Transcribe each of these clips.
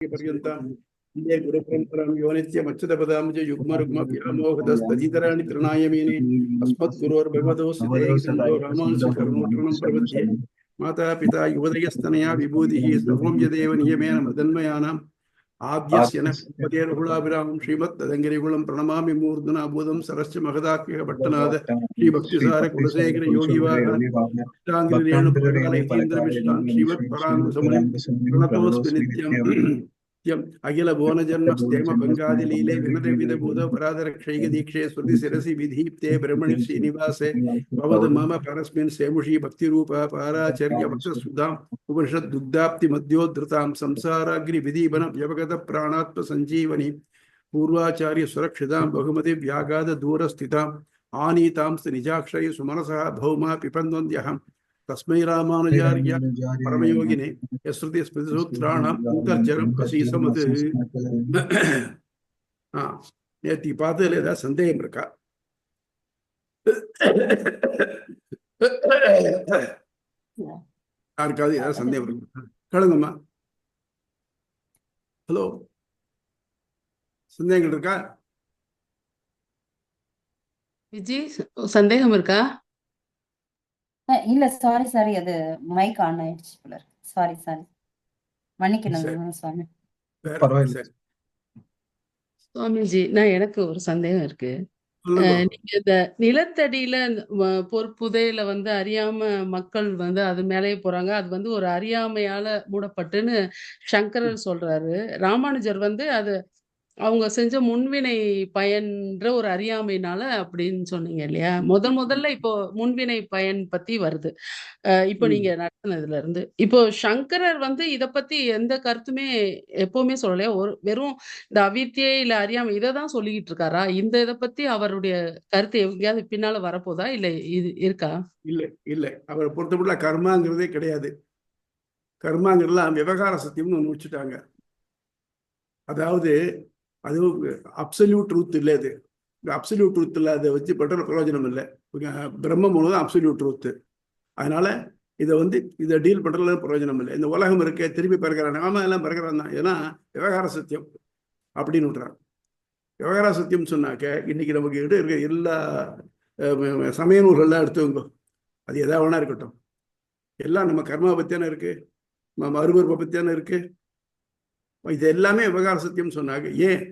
पर्यन्तां वन्दे गुरुपरम्परां यो नित्यमच्युतपदां च युग्मरुग्मव्यामोहदस्तदितराणि तृणायमेने अस्मद्गुरोर्भगवतोऽस्य देहिकन्दो रामानुजचरणोत्तरं प्रपद्ये माता पिता युवदयस्तनया विभूतिः सर्वं यदेव नियमेन मदन्मयानाम् आद्यस्य नः पतेर्हुलाभिरामं श्रीमद्ददङ्गिरिकुलं प्रणमामि मूर्धना भूतं सरश्च महदाख्यः भट्टनाद श्रीभक्तिसार कुलशेखर योगिवाहन अष्टाङ्गिरेणुपरकाल यतीन्द्रमिश्रान् श्रीमत्पराङ्गुसमुनिं प्रणतोऽस्मि नित्यम् अखिल भुवनजन्म स्थेम बंगादिलीले विमल भूत पराधरक्षैक दीक्षे स्मृति शिरसि विधीप्ते ब्रह्मणि श्रीनिवासे भवद मम परस्मिन् सेमुषी भक्तिरूपा पाराचर्य भक्तसुधाम् उपनिषद दुग्धाप्ति मध्योद्धृतां संसाराग्नि विधीवन व्यवगत प्राणात्म संजीवनी पूर्वाचार्य सुरक्षितां बहुमति व्याघात दूर स्थितां आनीतां निजाक्षय सुमनसः भौमा पिबन्वन्त्यहम् तस्मै रामानुजार्य परमयोगिने यस्रुति स्मृतिसूत्राणाम् अन्तर्जनम् असीसमत् நேத்தி பார்த்ததுல ஏதாவது சந்தேகம் இருக்கா? யாருக்காவது ஏதாவது சந்தேகம் இருக்கா? கேளுங்கம்மா. ஹலோ, சந்தேகங்கள் இருக்கா? விஜி, சந்தேகம் இருக்கா? இல்ல, சாரி, அது மைக் ஆன் ஆயிடுச்சு போல. சாரி மன்னிக்கணும் சுவாமி. சுவாமிஜி, நான் எனக்கு ஒரு சந்தேகம் இருக்கு. நீங்க இந்த நிலத்தடியில புதையில அறியாம மக்கள் அது மேலேயே போறாங்க. அது ஒரு அறியாமையால மூடப்பட்டுன்னு சங்கரர் சொல்றாரு. ராமானுஜர் அது அவங்க செஞ்ச முன்வினை பயன்ற ஒரு அறியாமையினால அப்படின்னு சொன்னீங்க இல்லையா? முதல்ல இப்போ முன்வினை பயன் பத்தி வருது. இப்போ நீங்க நடத்தினதுல இருந்து இப்போ சங்கரர் இத பத்தி எந்த கருத்துமே எப்பவுமே சொல்லலையா? வெறும் இந்த அவித்யை இல்ல அறியாமை இததான் சொல்லிக்கிட்டு இருக்காரா? இத பத்தி அவருடைய கருத்து எங்கேயாவது பின்னால வரப்போதா, இல்ல இது இருக்கா? இல்ல அவரை பொறுத்தப்பட்ட கர்மாங்கிறதே கிடையாது. கர்மாங்கிறதுலாம் விவகார சத்தியம்னு ஒன்று வச்சுட்டாங்க. அதாவது அது அப்சல்யூட் ட்ரூத் இல்லை. அது அப்சல்யூட் ட்ரூத் இல்லை, அதை வச்சு பட்ட பிரயோஜனம் இல்லை. பிரம்ம மூலம் தான் அப்சல்யூட் ட்ரூத். அதனால இதை டீல் பண்றதுல பிரயோஜனம் இல்லை. இந்த உலகம் இருக்க திருப்பி பிறக்கிறான், நாம எல்லாம் பிறக்கிறான் தான். ஏன்னா விவகார சத்தியம் அப்படின்னு விட்டுறாங்க. விவகார சத்தியம் சொன்னாக்க இன்னைக்கு நமக்கு கிட்ட இருக்க எல்லா சமய நூல்கள்லாம் எடுத்துவங்க, அது எதாவது வேணா இருக்கட்டும், எல்லாம் நம்ம கர்மா பத்தியான இருக்கு, நம்ம அருவருப்பை பத்தியான இருக்கு. இது எல்லாமே விவகார சத்தியம் சொன்னாக்க, ஏன்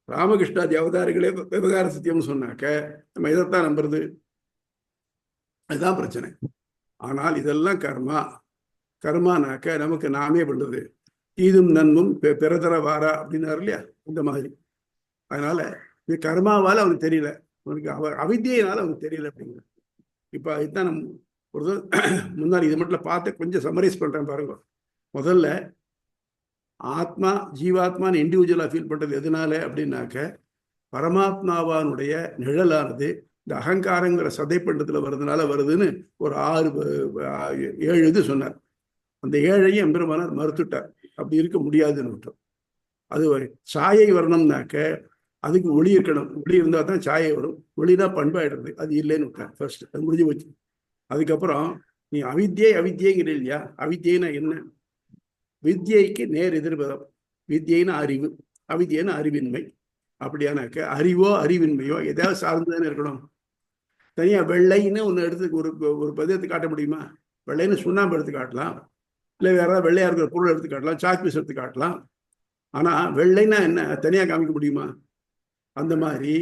ராமகிருஷ்ணாதி அவதாரிகளே விவகார சத்தியம் சொன்னாக்க நம்ம இதைத்தான் நம்புறது? அதுதான் பிரச்சனை. ஆனால் இதெல்லாம் கர்மானாக்க நமக்கு நாமே பண்றது. தீதும் நன்மும் பிறதர வாரா அப்படின்னாரு இல்லையா, இந்த மாதிரி. அதனால இது கர்மாவால அவனுக்கு தெரியல, அவனுக்கு அவித்தியினால அவனுக்கு தெரியல அப்படிங்கிற. இப்ப இதுதான் நம்ம ஒரு முன்னாடி இது மட்டும் பார்த்து கொஞ்சம் சம்மரைஸ் பண்றேன் பாருங்க. முதல்ல ஆத்மா ஜீவாத்மான்னு இண்டிவிஜுவலா ஃபீல் பண்றது எதனால அப்படின்னாக்க, பரமாத்மாவானுடைய நிழலானது இந்த அகங்காரங்கிற சதைப்பண்டத்துல வர்றதுனால வருதுன்னு ஒரு 7 இது சொன்னார். அந்த 7ஐயும் எம்பெருமானார் மறுத்துட்டார். அப்படி இருக்க முடியாதுன்னு விட்டோம். அது சாயை வரணும்னாக்க அதுக்கு ஒளி இருக்கணும். ஒளி இருந்தால் தான் சாயை வரும். ஒளிதான் பண்பாயிடுறது, அது இல்லைன்னு விட்டார். ஃபர்ஸ்ட் அது முடிஞ்சு போச்சு. அதுக்கப்புறம் நீ அவித்தியைங்கிற இல்லையா, அவித்தியைனா என்ன? வித்யைக்கு நேர் எதிர்பதம். வித்யைனா அறிவு, அவித்யைனா அறிவின்மை. அப்படியானாக்க அறிவோ அறிவின்மையோ எதாவது சார்ந்துதானே இருக்கணும். தனியா வெள்ளைன்னு ஒன்று எடுத்து ஒரு பதியத்தை காட்ட முடியுமா? வெள்ளைன்னு சுண்ணாம்பு எடுத்து காட்டலாம், இல்லை வேற ஏதாவது வெள்ளையா இருக்கிற பொருள் எடுத்து காட்டலாம், சாக் பீஸ் எடுத்து காட்டலாம். ஆனா வெள்ளைன்னா என்ன தனியா காமிக்க முடியுமா? அந்த மாதிரி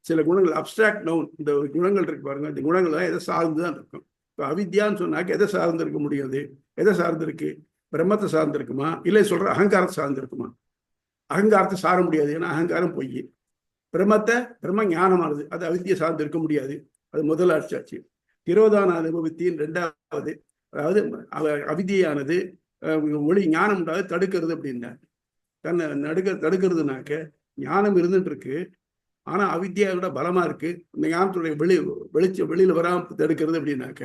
சில குணங்கள் அப்டிராக்ட் நவுன், இந்த குணங்கள் இருக்கு பாருங்க, இந்த குணங்கள் தான் எதை சார்ந்துதான் இருக்கும். இப்போ அவித்யான்னு சொன்னாக்க எதை சார்ந்து இருக்க முடியாது? எதை சார்ந்து இருக்கு? பிரம்மத்தை சார்ந்து இருக்குமா, இல்லை சொல்ற அகங்காரத்தை சார்ந்து இருக்குமா? அகங்காரத்தை சார முடியாது, ஏன்னா அகங்காரம் பொய். பிரம்ம ஞானமானது, அது அவித்தியை சார்ந்து இருக்க முடியாது. அது முதல் ஆட்சியாச்சு. திரோதான அனுபவத்தின் 2வது, அதாவது அவித்தியானது ஒளி ஞானம் உண்டாது தடுக்கிறது அப்படின்னா, தன்னை தடுக்கிறதுனாக்க ஞானம் இருந்துட்டு இருக்கு, ஆனா அவித்தியோட பலமா இருக்கு. இந்த ஞானத்துடைய வெளியில வராம தடுக்கிறது அப்படின்னாக்க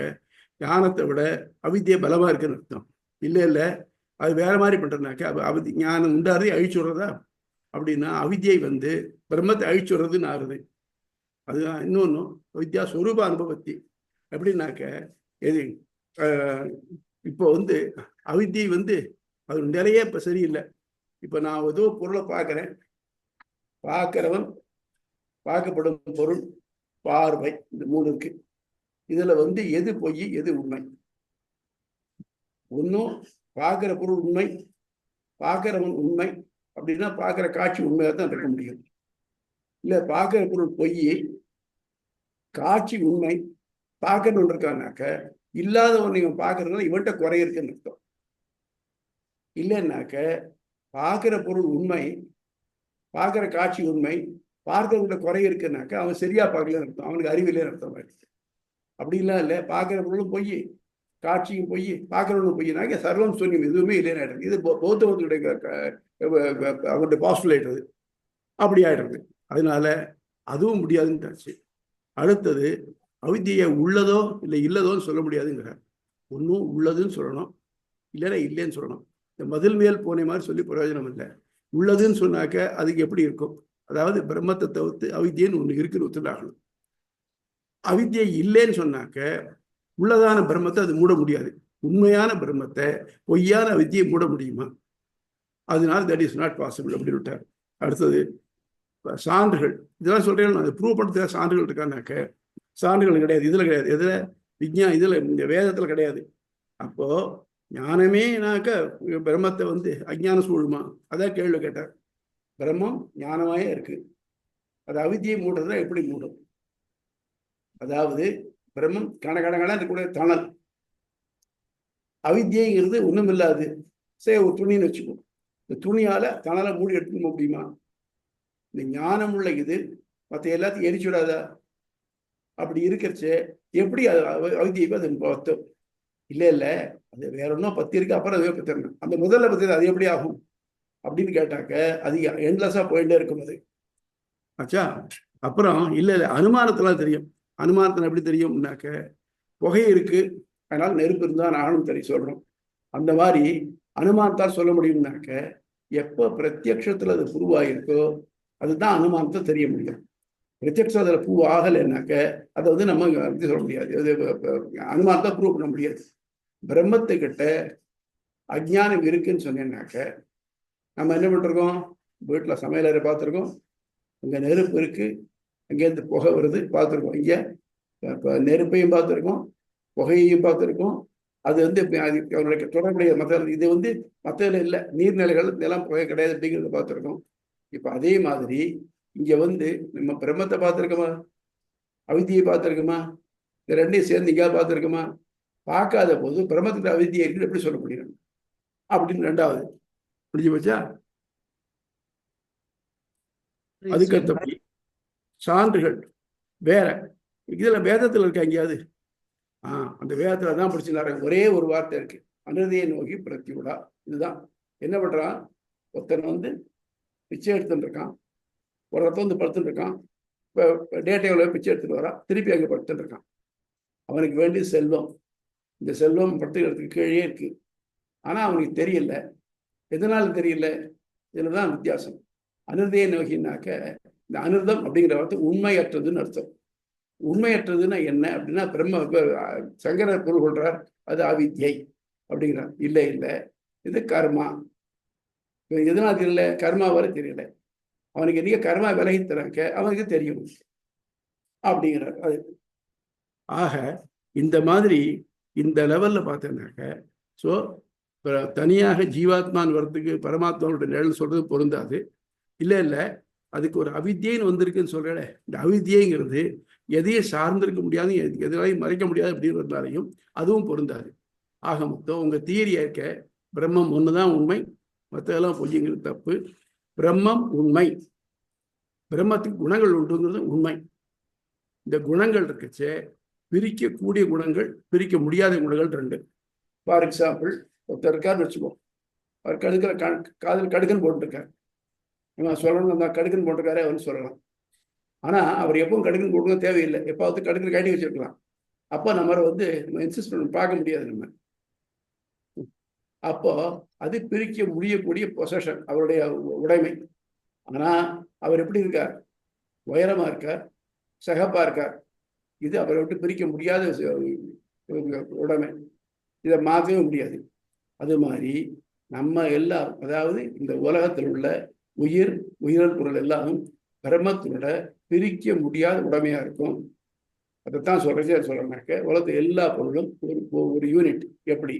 ஞானத்தை விட அவித்தியை பலமா இருக்குன்னு அர்த்தம். இல்லை அது வேற மாதிரி பண்றதுனாக்க ஞானம் உண்டாரு அழிச்சுடுறதா அப்படின்னா, அவித்தியை பிரம்மத்தை அழிச்சுடுறதுன்னு ஆறுது. அதுதான் இன்னொன்னு வித்யா ஸ்வரூப அனுபவத்தி. எப்படின்னாக்க எது இப்போ அவித்தியை அது நிலையே இப்ப சரியில்லை. இப்ப நான் ஏதோ பொருளை பார்க்கிறேன், பார்க்கிறவன், பார்க்கப்படும் பொருள், பார்வை, இந்த 3 இருக்கு. இதுல எது பொய் எது உண்மை? ஒன்னும் பார்க்கிற பொருள் உண்மை, பார்க்கிறவன் உண்மை அப்படின்னா பார்க்கிற காட்சி உண்மையாக தான் இருக்க முடியும். இல்ல பார்க்கிற பொருள் பொய், காட்சி உண்மை, பார்க்கணும்னு இருக்கானாக்க இல்லாதவன் இவன் பார்க்கறதுனால இவன்கிட்ட குறை இருக்குன்னு அர்த்தம். இல்லைன்னாக்க பார்க்கிற பொருள் உண்மை, பார்க்கிற காட்சி உண்மை, பார்க்கறவங்க குறை இருக்குன்னாக்க அவன் சரியா பார்க்கலன்னு அர்த்தம், அவனுக்கு அறிவில்லைன்னு அர்த்தம். அப்படிலாம் இல்லை, பார்க்கிற பொருளும் பொய், காட்சியும் பொய், பார்க்கறவனும் பொய்னாக்க சர்வம் சூன்யம், எதுவுமே இல்லைன்னு ஆயிடுறது. இது பௌத்தவர்களுடைய அவங்களுடைய பாஸ்டுலேட் அது, அப்படி ஆயிடுறது. அதனால அதுவும் முடியாதுன்னு. அடுத்தது அவித்தியை உள்ளதோ இல்லை இல்லதோன்னு சொல்ல முடியாதுங்கிறார். ஒன்றும் உள்ளதுன்னு சொல்லணும், இல்லைன்னா இல்லைன்னு சொல்லணும். இந்த மதில் மேல் போன மாதிரி சொல்லி பிரயோஜனம் இல்லை. உள்ளதுன்னு சொன்னாக்க அதுக்கு எப்படி இருக்கும்? அதாவது பிரம்மத்தை தவிர்த்து அவித்தியன்னு ஒன்று இருக்குன்னு ஒத்துடாகணும். அவித்தியை இல்லைன்னு சொன்னாக்க உள்ளதான பிரம்மத்தை அது மூட முடியாது. உண்மையான பிரம்மத்தை பொய்யான அவித்தியை மூட முடியுமா? அதனால தட் இஸ் நாட் பாசிபிள் அப்படின்னு விட்டார். அடுத்தது சான்றுகள், இதெல்லாம் சொல்றேன், நான் ப்ரூவ் பண்ணுறதுக்காக சான்றுகள் இருக்கானாக்க சான்றுகள் கிடையாது. இதுல கிடையாது. எதுல? இதுல இந்த வேதத்துல கிடையாது. அப்போ ஞானமேனாக்க பிரம்மத்தை அஞ்ஞானம் சூழுமா? அதான் கேள்வி கேட்டார். பிரம்மம் ஞானமாயே இருக்கு, அது அவித்தியை மூடுறதுனா எப்படி மூடும்? அதாவது பிரம்மம் கணக்கணக்கான இருக்கக்கூடிய தணல், அவித்தியைங்கிறது ஒண்ணும் இல்லாது. சரி, ஒரு துணின்னு வச்சுக்கோ, இந்த துணியால தணலை மூடி எடுத்துக்க முடியுமா? இந்த ஞானம் உள்ள இது மற்ற எல்லாத்தையும் எரிச்சுடாதா? அப்படி இருக்கிறச்சு எப்படி அவித்தியை அது பத்தும்? இல்லை, அது வேற ஒன்றும் பத்தி இருக்கு, அப்புறம் அதுவே பத்திரணும். அந்த முதல்ல பத்தி அது எப்படி ஆகும் அப்படின்னு கேட்டாக்க அது எண்ட்லெஸ்ஸா போயிட்டே இருக்கும் அது. ஆச்சா? அப்புறம் இல்லை, அனுமானத்துல தெரியும். அனுமானத்துல எப்படி தெரியும்னாக்க புகை இருக்கு, அதனால நெருப்பு இருந்தா நானும் தெரியும் சொல்றோம். அந்த மாதிரி அனுமானத்தால் சொல்ல முடியும்னாக்க எப்போ பிரத்யக்ஷத்துல அது பூவாயிருக்கோ அதுதான் அனுமானத்தை தெரிய முடியும். பிரத்யக்ஷம் அதுல பூ ஆகலைன்னாக்க அதை நம்ம சொல்ல முடியாது, அனுமானத்தை ப்ரூவ் பண்ண முடியாது. பிரம்மத்தை கிட்ட அஜ்ஞானம் இருக்குன்னு சொன்னேன்னாக்க நம்ம என்ன பண்ணிருக்கோம்? வீட்டுல சமையலறை பார்த்துருக்கோம், அங்க நெருப்பு இருக்கு, அங்கேருந்து புகை வருது பார்த்துருக்கோம், இங்க நெருப்பையும் பார்த்துருக்கோம், புகையையும் பார்த்துருக்கோம். அது அவருடைய தொடர்புடைய மற்ற இது மற்றதுல இல்லை, நீர்நிலைகள் நிலம் புகை கிடையாது அப்படிங்கிறத பார்த்துருக்கோம். இப்ப அதே மாதிரி இங்க நம்ம பிரம்மத்தை பார்த்துருக்கோமா, அவித்தியை பார்த்துருக்கோமா, இந்த ரெண்டையும் சேர்ந்து இங்கேயாவது பார்த்துருக்கோமா? பார்க்காத போது பிரம்மத்துக்கு அவித்தியை இருக்குன்னு எப்படி சொல்ல முடியும் அப்படின்னு ரெண்டாவது முடிஞ்சு போச்சா? அதுக்கடுத்தபடி சான்றுகள் வேற. இதுல வேதத்துல இருக்கா எங்கேயாவது? அந்த வேதத்துல தான் படிச்சுனாரு. ஒரே ஒரு வார்த்தை இருக்கு, அனுதியை நோக்கி பிரத்திவிடா. இதுதான் என்ன பண்றான்? ஒருத்தன் பிச்சை எடுத்துட்டு இருக்கான், ஒரு இடத்த படுத்துட்டு இருக்கான், இப்போ டே டைம்ல பிச்சை எடுத்துட்டு வரான், திருப்பி அங்கே படுத்துட்டு இருக்கான். அவனுக்கு வேண்டிய செல்வம், இந்த செல்வம் படுத்துக்கிறதுக்கு கீழே இருக்கு, ஆனா அவனுக்கு தெரியல. எதனால தெரியல? இதுலதான் வித்தியாசம். அனுதியை நோக்கினாக்க இந்த அனுர்தம் அப்படிங்கிற வார்த்தை உண்மையற்றதுன்னு அர்த்தம். உண்மையற்றதுன்னா என்ன அப்படின்னா பிரம்ம சங்கரர் பொருள் கொள்றார், அது அவித்யை அப்படிங்கிறார். இல்லை, இது கர்மா. எதனால தெரியல? கர்மா வர தெரியல. அவனுக்கு என்னைக்கு கர்மா விலகி தராங்க அவனுக்கு தெரியும் அப்படிங்கிறார். அது ஆக இந்த மாதிரி இந்த லெவல்ல பார்த்தேன்னாக்க ஸோ தனியாக ஜீவாத்மான் வர்றதுக்கு பரமாத்மாவோட நிழல் சொல்றது பொருந்தாது. இல்லை, அதுக்கு ஒரு அவித்தியைன்னு வந்திருக்குன்னு சொல்றேன். இந்த அவித்தியைங்கிறது எதையும் சார்ந்திருக்க முடியாது, எதையும் மறைக்க முடியாது அப்படின்றதுனாலையும் அதுவும் பொருந்தாது. ஆக மொத்தம் உங்க தியரியா இருக்க பிரம்மம் ஒண்ணுதான் உண்மை, மற்றதெல்லாம் பொய்யுங்கிறது தப்பு. பிரம்மம் உண்மை, பிரம்மத்துக்கு குணங்கள் உண்டுங்கிறது உண்மை. இந்த குணங்கள் இருக்குச்சே, பிரிக்கக்கூடிய குணங்கள், பிரிக்க முடியாத குணங்கள் 2. ஃபார் எக்ஸாம்பிள், ஒருத்தர் இருக்காருன்னு வச்சுக்கோ, அவர் காதில் கடுக்கன் போட்டுருக்காரு. சொல்லணும் தான் கடுக்கன் போட்டிருக்காரு அவன்னு சொல்லலாம். ஆனா அவர் எப்பவும் கடுக்கன் போட்டுக்க தேவையில்லை, எப்பாவது கடுக்கன் கட்டி வச்சிருக்கலாம். அப்போ நம்ம நம்ம இன்சிஸ்ட் பண்ண பார்க்க முடியாது நம்ம. அப்போ அது பிரிக்க முடியக்கூடிய பொசஷன், அவருடைய உடைமை. ஆனா அவர் எப்படி இருக்கார்? உயரமா இருக்கார், சகப்பா இருக்கார். இது அவரை விட்டு பிரிக்க முடியாத உடைமை, இதை மாற்றவே முடியாது. அது மாதிரி நம்ம எல்லாம், அதாவது இந்த உலகத்தில் உள்ள உயிர் பொருள் எல்லாமும் பிரம்மத்தினோட பிரிக்க முடியாத உடமையா இருக்கும். அதைத்தான் சொல்றேன்னாக்க, உலகத்து எல்லா பொருளும் ஒரு யூனிட். எப்படி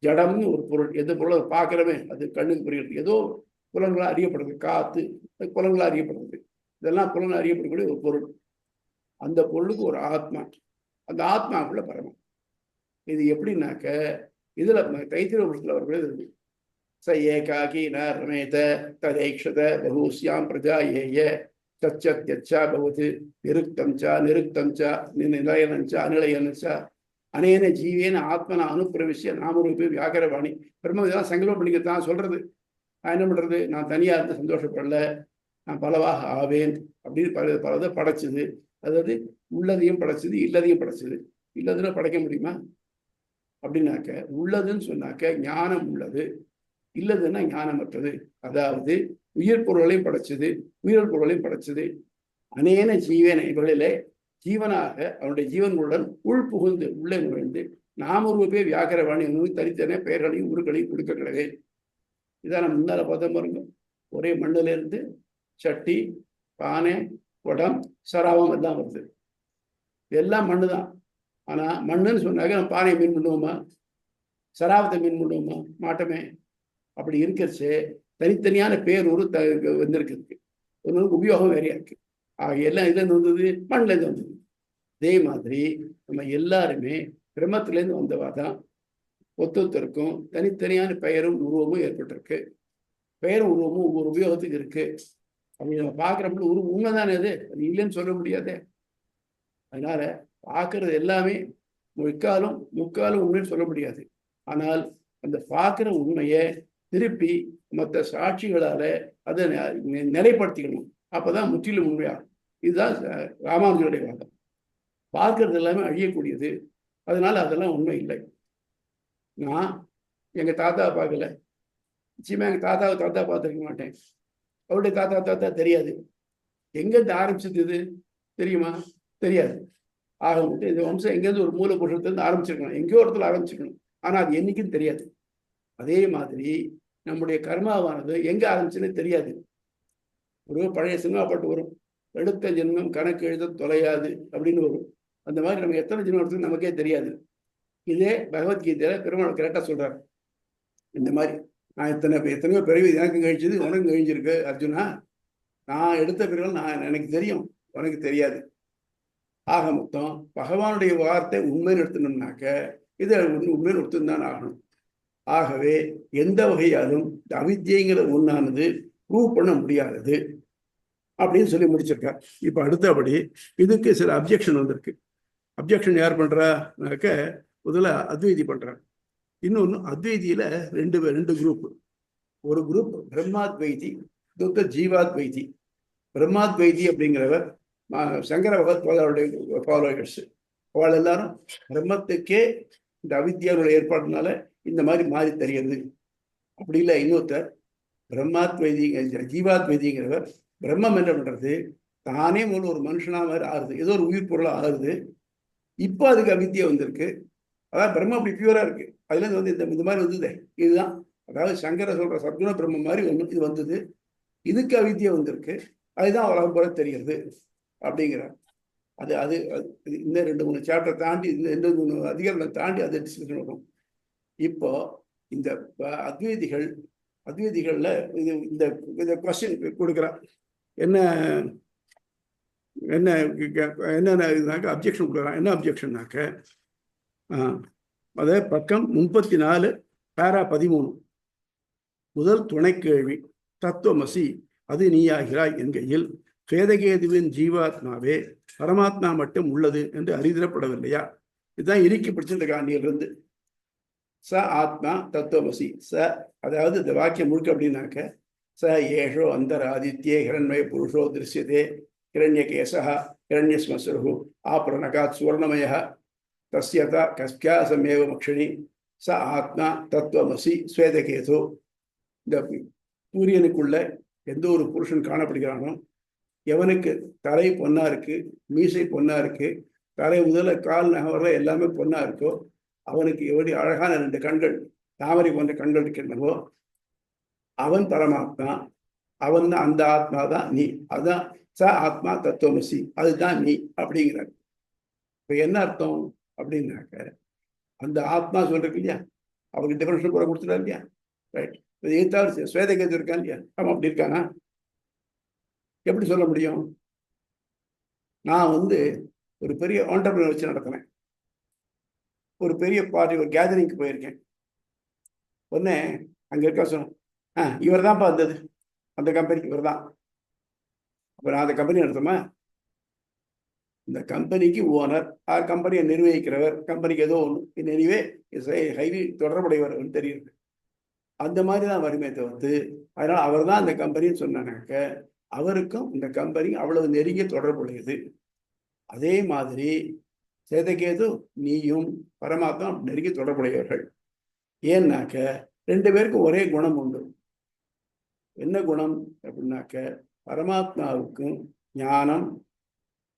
ஜடம்னு ஒரு பொருள், எந்த பொருளை பார்க்கிறமே அது கண்ணுக்கு புரியுது, ஏதோ புலன்களால் அறியப்படுறது, காத்து புலன்களால் அறியப்படுறது, இதெல்லாம் புலன் அறியப்படக்கூடிய ஒரு பொருள். அந்த பொருளுக்கு ஒரு ஆத்மா, அந்த ஆத்மாக்குள்ள பரமம். இது எப்படின்னாக்க, இதுல தைத்திரிய உபநிஷத்துல வரக்கூடியது இருக்கு. ச ஏகாகி ந ரமேத ததேக்ஷத பகூஸ்யாம் பிரஜா ஏய தச்சத்யச்சா பவதி நிருக்தம் ச நிலையனம் ச அநிலையனம் ச அனேன ஜீவேன ஆத்மன அனுப்பிரவிசிய நாமரூபி வியாகரவாணி. பிரம்ம இதெல்லாம் சங்கல்பம் பண்ணிக்கத்தான் சொல்றது. நான் என்ன பண்றது, நான் தனியா இருந்து சந்தோஷப்படல, நான் பலவாக ஆவேன் அப்படின்னு பலதை படைச்சது. அதாவது உள்ளதையும் படைச்சது, இல்லதையும் படைச்சது. இல்லதுன்னா படைக்க முடியுமா அப்படின்னாக்க, உள்ளதுன்னு சொன்னாக்க ஞானம் உள்ளது, இல்லதுன்னா ஞானமற்றது. அதாவது உயிர் பொருளையும் படைச்சது, உயிர் பொருளையும் படைச்சது. அனேன ஜீவன, இவர்களிலே ஜீவனாக அவனுடைய ஜீவன்களுடன் உள் புகுந்து உள்ளே நுழைந்து நாமரூபே வியாகரவாணி தனித்தனே பெயர்களையும் உருக்களையும் கொடுக்க கிடையாது. இதான் நம்ம முன்னால பார்த்தோம் பாருங்க. ஒரே மண்ணுல இருந்து சட்டி, பானை, குடம், சராவம் எல்லாம் வருது. எல்லாம் மண்ணு தான். ஆனா மண்ணுன்னு சொன்னாக்க நம்ம பானையை மீன் பண்ணுவோமா, சராவத்தை மீன் பண்ணுவோமா, மாட்டோமே. அப்படி இருக்கிறச்சு தனித்தனியான பேர் ஒரு வந்திருக்கு. ஒன்று உபயோகம் வேறையா இருக்கு. ஆக எல்லாம் இதுலேருந்து வந்தது, மண்ணிலேருந்து வந்தது. அதே மாதிரி நம்ம எல்லாருமே பிரம்மத்திலேருந்து வந்தவா தான். ஒத்தொத்தருக்கும் தனித்தனியான பெயரும் உருவமும் ஏற்பட்டிருக்கு. பெயரும் உருவமும் ஒவ்வொரு உபயோகத்துக்கு இருக்கு. அப்படி நம்ம பார்க்குறப்ப உருவம் உண்மைதானே, அது இல்லைன்னு சொல்ல முடியாதே. அதனால பார்க்கறது எல்லாமே முக்காலும் உண்மைன்னு சொல்ல முடியாது. ஆனால் அந்த பார்க்குற உண்மையை திருப்பி மற்ற சாட்சிகளால அதை நிலைப்படுத்திக்கணும். அப்பதான் முற்றிலும் உண்மையாகும். இதுதான் ராமானுஜருடைய வாதம். பார்க்கறது எல்லாமே அழியக்கூடியது, அதனால அதெல்லாம் உண்மை இல்லை. நான் எங்க தாத்தாவை பார்க்கல, நிச்சயமா எங்க தாத்தா பார்த்துருக்க மாட்டேன். அவருடைய தாத்தா தெரியாது. எங்கேருந்து ஆரம்பிச்சது இது தெரியுமா? தெரியாது. ஆக மட்டும் இந்த வம்சம் எங்கேருந்து ஒரு மூல புருஷத்துலேருந்து ஆரம்பிச்சிருக்கணும், எங்கேயோ இடத்துல ஆரம்பிச்சிருக்கணும். ஆனா அது என்னைக்குன்னு தெரியாது. அதே மாதிரி நம்முடைய கர்மாவானது எங்க ஆரம்பிச்சுன்னு தெரியாது. ஒரு பழைய சினிமா பாட்டு வரும், எடுத்த ஜென்மம் கணக்கு எழுத தொலையாது அப்படின்னு வரும். அந்த மாதிரி நம்ம எத்தனை ஜென்மம் எடுத்து நமக்கே தெரியாது. இதே பகவத்கீதையில பெருமாள் கரெக்டா சொல்றாரு. இந்த மாதிரி நான் எத்தனையோ பிறவி எனக்கு கழிச்சது, உனக்கு கழிஞ்சிருக்கு அர்ஜுனா. நான் எடுத்த பிறகு எனக்கு தெரியும், உனக்கு தெரியாது. ஆக மொத்தம் பகவானுடைய வார்த்தை உண்மைன்னு எடுத்துனோம்னாக்க இதை உண்மைன்னு எடுத்துதான் ஆகணும். ஆகவே எந்த வகையாலும் அவித்யங்கிற ஒன்றானது ப்ரூவ் பண்ண முடியாதது அப்படின்னு சொல்லி முடிச்சிருக்கார். இப்ப அடுத்தபடி இதுக்கு சில அப்ஜெக்ஷன் வந்திருக்கு. அப்ஜெக்ஷன் யார் பண்றாக்க, முதல்ல அத்வைதி பண்றார். இன்னொன்னு அத்வைதியில ரெண்டு குரூப். ஒரு குரூப் பிரம்மாத்வைதி, ஜீவாத்வைதி. பிரம்மாத்வைதி அப்படிங்கிறவர் சங்கர பகவத்பாதருடைய ஃபாலோவர்ஸ். அவள் எல்லாரும் பிரம்மத்துக்கே இந்த அவித்யாவுடைய ஏற்பாடுனால இந்த மாதிரி மாறி தெரியுது. அப்படி இல்லை. இன்னொருத்தர் பிரம்மாத்வைதி, ஜீவாத்வைதிங்கிறவர் பிரம்மம் என்ன பண்றது, தானே மூலம் ஒரு மனுஷனா மாதிரி ஆறுது, ஏதோ ஒரு உயிர் பொருளா ஆறுது. இப்போ அதுக்கு அவித்தியா வந்திருக்கு. அதாவது பிரம்மம் அப்படி பியூரா இருக்கு, அதுல இருந்து வந்து இந்த மாதிரி வந்தது. இதுதான் அதாவது சங்கர சொல்ற சத்குண பிரம்மம் மாதிரி ஒன்று இது வந்தது. இதுக்கு அவித்தியா வந்திருக்கு, அதுதான் உலகம் போல தெரிகிறது அப்படிங்கிறார். அது அது இந்த 2-3 சாப்டர் தாண்டி, இந்த 2-3 அதிகாரங்களை தாண்டி அதை டிஸ்கஷன் வரும். இப்போ இந்த அத்வைதிகள்ல இந்த கொஸ்டின் கொடுக்குறான். என்னன்னாக்க அப்ஜெக்ஷன் கொடுக்குறான். என்ன அப்ஜெக்ஷன்னாக்க, அதே பக்கம் 34 பேரா 13 முதல் துணை கேள்வி, தத்துவமசி அது நீயாகிறாய் என்கையில் கேதகேதுவின் ஜீவாத்மாவே பரமாத்மா மட்டும் உள்ளது என்று அறிதிடப்படவில்லையா? இதுதான் இறுக்கி பிடிச்சிருக்க காண்டியிலிருந்து. ச ஆத்மா தத்துவமசி. அதாவது இந்த வாக்கியம் முழுக்க அப்படின்னாக்க, ச ஏஷோ அந்தராதித்யே ஹிரண்மய புருஷோ திருஷ்யதே ஹிரண்யகேசா ஹிரண்யஸ்மஸ்ரு ஆபரணகாத் சுவர்ணமய தஸ்யதா கஸ்யாசமேவ மக்ஷிணி ச ஆத்மா தத்துவமசி ஸ்வேதகேது. இந்த சூரியனுக்குள்ள எந்த ஒரு புருஷன் காணப்படுகிறானோ, எவனுக்கு தலை பொன்னா இருக்கு, மீசை பொன்னா இருக்கு, தலை முதல்ல கால் நகவர எல்லாமே பொன்னா இருக்கோ, அவனுக்கு எவ்வளவு அழகான 2 கண்கள், தாமரை போன்ற கண்கள் இருக்கின்றனவோ, அவன் பரமாத்மா, அவன் தான், அந்த ஆத்மா தான் நீ. அதுதான் ச ஆத்மா தத்துவமசி, அதுதான் நீ அப்படிங்கிறார். இப்ப என்ன அர்த்தம் அப்படின்னாக்க, அந்த ஆத்மா சொல்றதுக்கு இல்லையா, அவருக்கு டெஃபினேஷன் கூட கொடுத்துட்டாரு இல்லையா, ரைட். எதிர்த்தாலும் ஸ்வேதகேது இருக்கான் இல்லையா, அவன் அப்படி இருக்கானா? எப்படி சொல்ல முடியும்? நான் ஒரு பெரிய ஆண்டர்பிரினர் வச்சு நடத்தினேன். ஒரு பெரிய பார்ட்டி, ஒரு கேதரிங்க்கு போயிருக்கேன். உடனே அங்க இருக்க சொன்னேன், இவர் தான்ப்பா வந்தது, அந்த கம்பெனிக்கு இவர் தான். அப்ப நான் அந்த கம்பெனி நடத்துமா? இந்த கம்பெனிக்கு ஓனர், கம்பெனியை நிர்வகிக்கிறவர், கம்பெனிக்கு ஏதோ ஒன்று நெறிவே ஹைலி தொடர்புடையவர் தெரியுது. அந்த மாதிரி தான் வருமே தவிர்த்து, அதனால அவர் தான் அந்த கம்பெனின்னு சொன்னாக்க அவருக்கும் இந்த கம்பெனி அவ்வளவு நெருங்கிய தொடர்புடையது. அதே மாதிரி சேதகேது நீயும் பரமாத்மா நெருங்கிய தொடர்புடையவர்கள். ஏன்னாக்க 2 பேருக்கும் ஒரே குணம் உண்டு. என்ன குணம் அப்படின்னாக்க, பரமாத்மாவுக்கும் ஞானம்,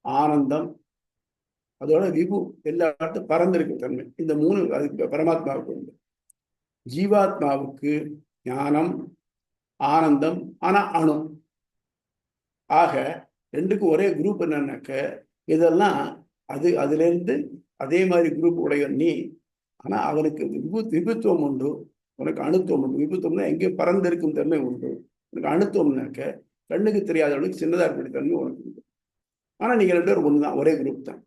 ஆனந்தம், அதோட விபு, எல்லா இடத்தும் பறந்திருக்கும் தன்மை. இந்த 3 அதுக்கு பரமாத்மாவுக்கு உண்டு. ஜீவாத்மாவுக்கு ஞானம், ஆனந்தம், ஆனா அணு. ஆக 2க்கும் ஒரே குரூப் என்னன்னாக்க, இதெல்லாம் அதுல இருந்து அதே மாதிரி குரூப் உடைய நீ. ஆனா அவனுக்கு விபுத்துவம் உண்டு, உனக்கு அணுத்துவம் உண்டு. விபுத்துவம்னா எங்கேயும் பறந்திருக்கும் தன்மை உண்டு. உனக்கு அணுத்துவம்னாக்க கண்ணுக்கு தெரியாதவனுக்கு சின்னதா இருக்கிற தன்மை உனக்கு உண்டு. ஆனா நீங்க 2 பேரும் ஒண்ணுதான், ஒரே குரூப் தான்.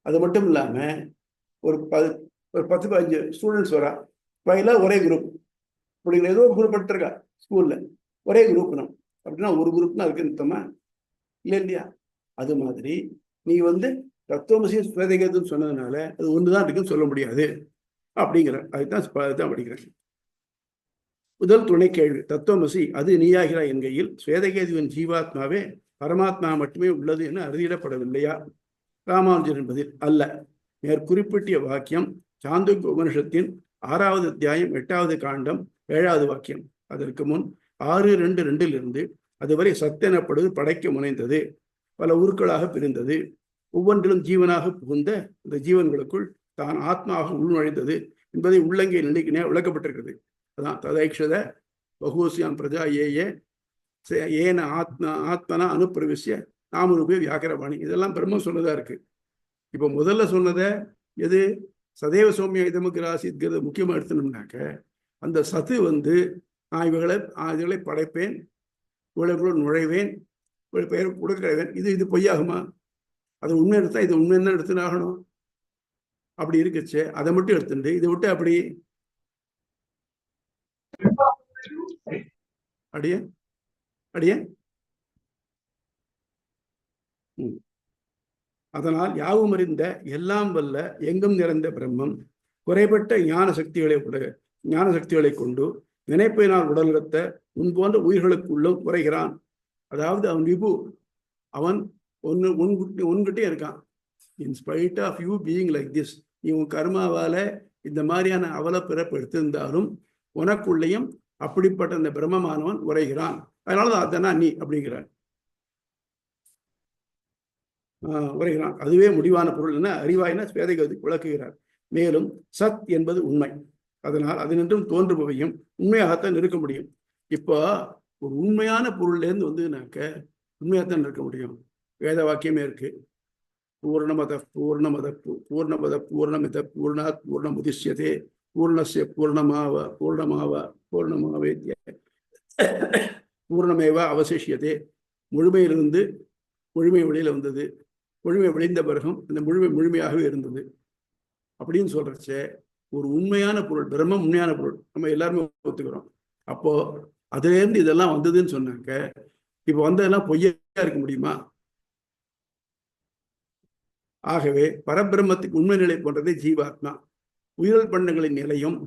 அது மட்டும் இல்லாம ஒரு 10-15 ஸ்டூடெண்ட்ஸ் வரா, ஒரே குரூப். அப்படிங்கிற ஏதோ ஒரு குரூப் எடுத்திருக்கா ஸ்கூல்ல, ஒரே குரூப் தான். அப்படின்னா ஒரு குரூப் தான் இருக்கு நிறுத்தமா இல்லையா? அது மாதிரி நீ தத்துவமசி ஸ்வேதகேதுன்னு சொன்னதுனால அது ஒண்ணுதான் இருக்குன்னு சொல்ல முடியாது அப்படிங்கிற. அதுதான் படிக்கிறேன். முதல் துணை கேள்வி, தத்துவமசி அது நீயாகிறாய் என்கையில் ஸ்வேதகேதுவின் ஜீவாத்மாவே பரமாத்மா மட்டுமே உள்ளது என அறியப்படவில்லையா? ராமானுஜர் என்பதில் அல்ல. மேற்குறிப்பிட்டிய வாக்கியம் சாந்தோக்கிய உபனிஷத்தின் 6வது அத்தியாயம் 8வது காண்டம் 7வது வாக்கியம். அதற்கு முன் 6:2 அதுவரை சத்தெனப்படுவது படைக்க முனைந்தது, பல உருக்களாக பிரிந்தது, ஒவ்வொன்றிலும் ஜீவனாக புகுந்த இந்த ஜீவன்களுக்குள் தான் ஆத்மாவாக உள்நுழைந்தது என்பதை உள்ளங்கை நிலைக்கினே விளக்கப்பட்டிருக்கிறது. அதான் ததைக்ஷத பகூசியாம் பிரஜா ஏன ஆத்மனா அனுப்பிரவிசிய நாமரூபே வியாக்கரவாணி. இதெல்லாம் பிரம்மம் சொன்னதா இருக்கு. இப்போ முதல்ல சொன்னதை எது சதேவ சௌமிய இதமுக்கு ராசிங்கிறது முக்கியமாக எடுத்தணும்னாக்க, அந்த சத்து நான் இவர்களை படைப்பேன், இவர்களுக்குள் நுழைவேன், பெயர் கொடுக்கிறேன், இது பொய்யாகுமா? அது உண்மை எடுத்தா இது உண்மை என்ன எடுத்துன்னு ஆகணும்? அப்படி இருக்குச்சு. அதை மட்டும் எடுத்துட்டு இதை விட்டு அப்படி அடியே அடியே அதனால் யாவும் அறிந்த எல்லாம் வல்ல எங்கும் நிறைந்த பிரம்மம் குறைபட்ட ஞான சக்திகளை கொண்டு நினைப்பினால் உடல்நடத்த உன் போன்ற உயிர்களுக்குள்ளும் குறைகிறான். அதாவது அவன் விபு, அவன் உன்கிட்டே இருக்கான். In spite of you being like this, நீ உன் கர்மாவால இந்த மாதிரியான அவல பிறப்பு எடுத்திருந்தாலும் உனக்குள்ளேயும் அப்படிப்பட்ட அந்த பிரம்மமானவன் உரைகிறான். அதனாலதான் அதனா நீ அப்படிங்கிறான், உரைகிறான். அதுவே முடிவான பொருள் என அறிவாயின ஸ்வேதகேது விளக்குகிறார். மேலும் சத் என்பது உண்மை, அதனால் அதனின்றும் தோன்றுபவையும் உண்மையாகத்தான் இருக்க முடியும். இப்போ ஒரு உண்மையான பொருள்ல இருந்து உண்மையாகத்தான் இருக்க முடியும். வேத வாக்கியமே இருக்கு, பூர்ணமத பூர்ணமித பூர்ணாத் பூர்ணமுதிஷ்யதே பூர்ணஸ்ய பூர்ணமாவேத்ய பூர்ணமேவ அவசிஷ்யதே. முழுமையிலிருந்து முழுமை வெளியில வந்தது, முழுமை விளைந்த பிறகும் அந்த முழுமையாகவே இருந்தது அப்படின்னு சொல்றச்சே ஒரு உண்மையான பொருள், பிரம்மம் உண்மையான பொருள், நம்ம எல்லாருமே ஒத்துக்கிறோம். அப்போ அதுல இருந்து இதெல்லாம் வந்ததுன்னு சொன்னாக்க, இப்ப வந்ததெல்லாம் பொய்யா இருக்க முடியுமா? ஆகவே பரபிரம்மத்துக்கு உண்மை நிலை போன்றதே ஜீவாத்மா. உயிரல் பண்ணங்களின் நிலையும்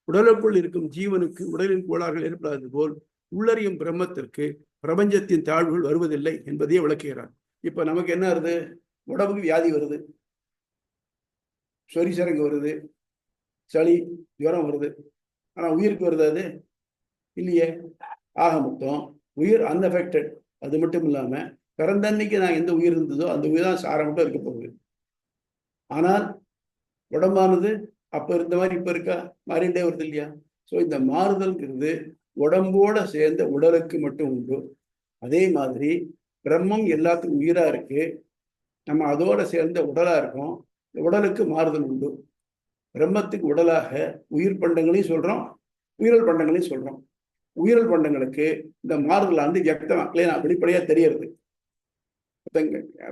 உடலுக்குள் இருக்கும் ஜீவனுக்கு உடலின் கோளாறுகள் ஏற்படாது போல் உள்ளறியும் பிரம்மத்திற்கு பிரபஞ்சத்தின் தாழ்வுகள் வருவதில்லை என்பதையே விளக்குகிறார். இப்ப நமக்கு என்ன வருது? உடம்புக்கு வியாதி வருது, சொறி சரங்கு வருது, சளி ஜுரம் வருது. ஆனா உயிருக்கு வருது அது இல்லையே. ஆக மொத்தம் உயிர் அன்அஃபெக்டட். அது மட்டும் இல்லாம பிறந்த அன்னைக்கு நான் எந்த உயிர் இருந்ததோ அந்த உயிர் தான் சாரம் மட்டும் இருக்க போகுது. ஆனால் உடம்பானது அப்ப இருந்த மாதிரி இப்ப இருக்கா? மாறிண்டே வருது இல்லையா? ஸோ இந்த மாறுதல்ங்கிறது உடம்போட சேர்ந்த உடலுக்கு மட்டும் உண்டு. அதே மாதிரி பிரம்மம் எல்லாத்துக்கும் உயிரா இருக்கு, நம்ம அதோட சேர்ந்த உடலா இருக்கோம். உடலுக்கு மாறுதல் உண்டு. பிரம்மத்துக்கு உடலாக உயிர் பண்டங்களையும் சொல்றோம், உயிரல் பண்டங்களையும் சொல்றோம். உயிரல் பண்டங்களுக்கு இந்த மாறுதலாண்டு வியக்தமா கிளீனா வெளிப்படையா தெரியறது.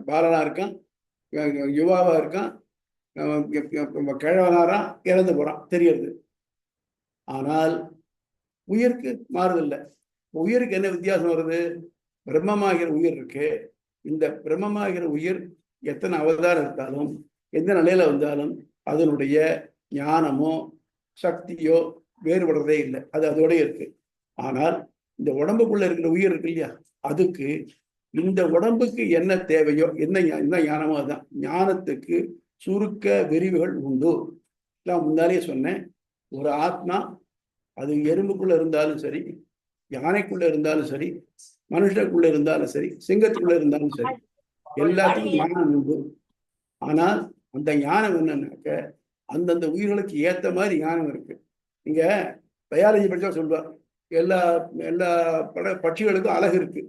பாலனா இருக்கான், யுவாவா இருக்கான், கிழவனாரா இறந்து போறான் தெரியறது. ஆனால் உயிருக்கு மாறுதல் இல்லை. உயிருக்கு என்ன வித்தியாசம் வருது? பிரம்மமாகிற உயிர் இருக்கு. இந்த பிரம்மமாகிற உயிர் எத்தனை அவதாரம் இருந்தாலும் எந்த நிலையில வந்தாலும் அதனுடைய ஞானமோ சக்தியோ வேறுபடுறதே இல்லை, அது அதோட இருக்கு. ஆனால் இந்த உடம்புக்குள்ள இருக்கிற உயிர் இருக்கு இல்லையா, அதுக்கு இந்த உடம்புக்கு என்ன தேவையோ, என்ன ஞானமோ அதுதான். ஞானத்துக்கு சுருக்க விரிவுகள் உண்டு. நான் முன்னாலே சொன்னேன், ஒரு ஆத்மா அது எறும்புக்குள்ள இருந்தாலும் சரி, யானைக்குள்ள இருந்தாலும் சரி, மனுஷனுக்குள்ள இருந்தாலும் சரி, சிங்கத்துக்குள்ள இருந்தாலும் சரி, எல்லாத்துக்கும் ஞானம் உண்டு. ஆனால் அந்த ஞானம் என்னன்னாக்க அந்தந்த உயிர்களுக்கு ஏத்த மாதிரி ஞானம் இருக்கு. இங்க பயாலஜி படிச்சா சொல்லுவார், எல்லா எல்லா பட்சிகளுக்கும் அழகு இருக்கு,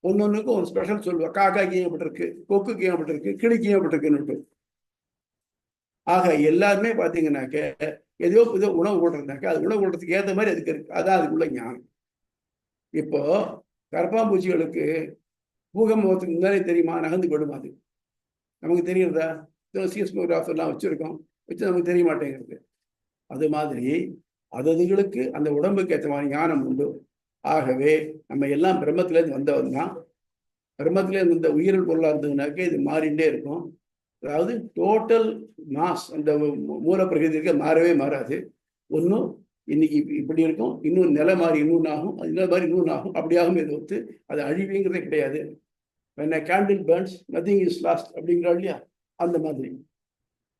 ஒன்னொன்னுக்கும் ஒரு ஸ்பெஷல் சொல்லுவா. காக்காக்கு ஏற்பட்டிருக்கு, கொக்குக்கு ஏற்பட்டிருக்கு, கிளிக்கு ஏற்பட்டிருக்குன்னு. ஆக எல்லாருமே பாத்தீங்கன்னாக்க ஏதோ உணவு கொள்றதுனாக்க அது உணவு கொள்றதுக்கு ஏற்ற மாதிரி அதுக்கு இருக்கு. அதான் அதுக்குள்ள ஞானம். இப்போ கரப்பாம்பூச்சிகளுக்கு பூகம்பத்துக்கு முன்னாலே தெரியுமா நகர்ந்து போயிடும்? அது நமக்கு தெரியுறதா? சிஸ்மோகிராஃபர் எல்லாம் வச்சிருக்கோம், வச்சு நமக்கு தெரிய மாட்டேங்கிறது. அது மாதிரி அதுகளுக்கு அந்த உடம்புக்கு ஏற்ற மாதிரி ஞானம் உண்டு. ஆகவே நம்ம எல்லாம் பிரம்மத்திலேருந்து வந்தவன் தான். பிரம்மத்திலேருந்து இந்த உயிரில் பொருளாக இருந்ததுனாக்க இது மாறிண்டே இருக்கும். அதாவது டோட்டல் மாஸ் அந்த மூல பிரகிருதிக்கு மாறவே மாறாது. ஒன்றும் இன்னைக்கு இப்படி இருக்கும், இன்னும் நிலை மாறி இன்னொன்று ஆகும், அது நிலை மாதிரி இன்னொன்று ஆகும், அப்படியாகும். எது ஒத்து அது அழிவுங்கிறதே கிடையாது. when a candle burns nothing is lost அப்படிங்கிறா இல்லையா, அந்த மாதிரி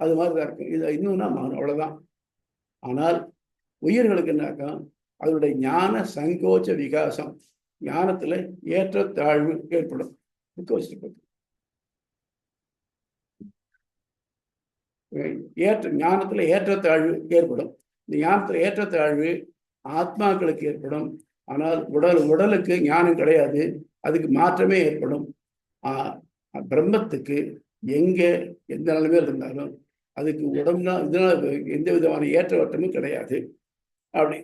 அது மாதிரி தான் இருக்கும். இது இன்னும்னா மாறும், அவ்வளவுதான். ஆனால் உயிர்களுக்கு என்னாக்கா அதனுடைய ஞான சங்கோச்ச விகாசம், ஞானத்துல ஏற்றத்தாழ்வு ஏற்படும். ஞானத்துல ஏற்றத்தாழ்வு ஏற்படும். இந்த ஞானத்துல ஏற்றத்தாழ்வு ஆத்மாக்களுக்கு ஏற்படும். ஆனால் உடலுக்கு ஞானம் கிடையாது, அதுக்கு மாற்றமே ஏற்படும். பிரம்மத்துக்கு எங்க எந்த நிலைமையில் இருந்தாலும் அதுக்கு உடம்புனா இதனால எந்த விதமான ஏற்றவட்டமும் கிடையாது. அப்படி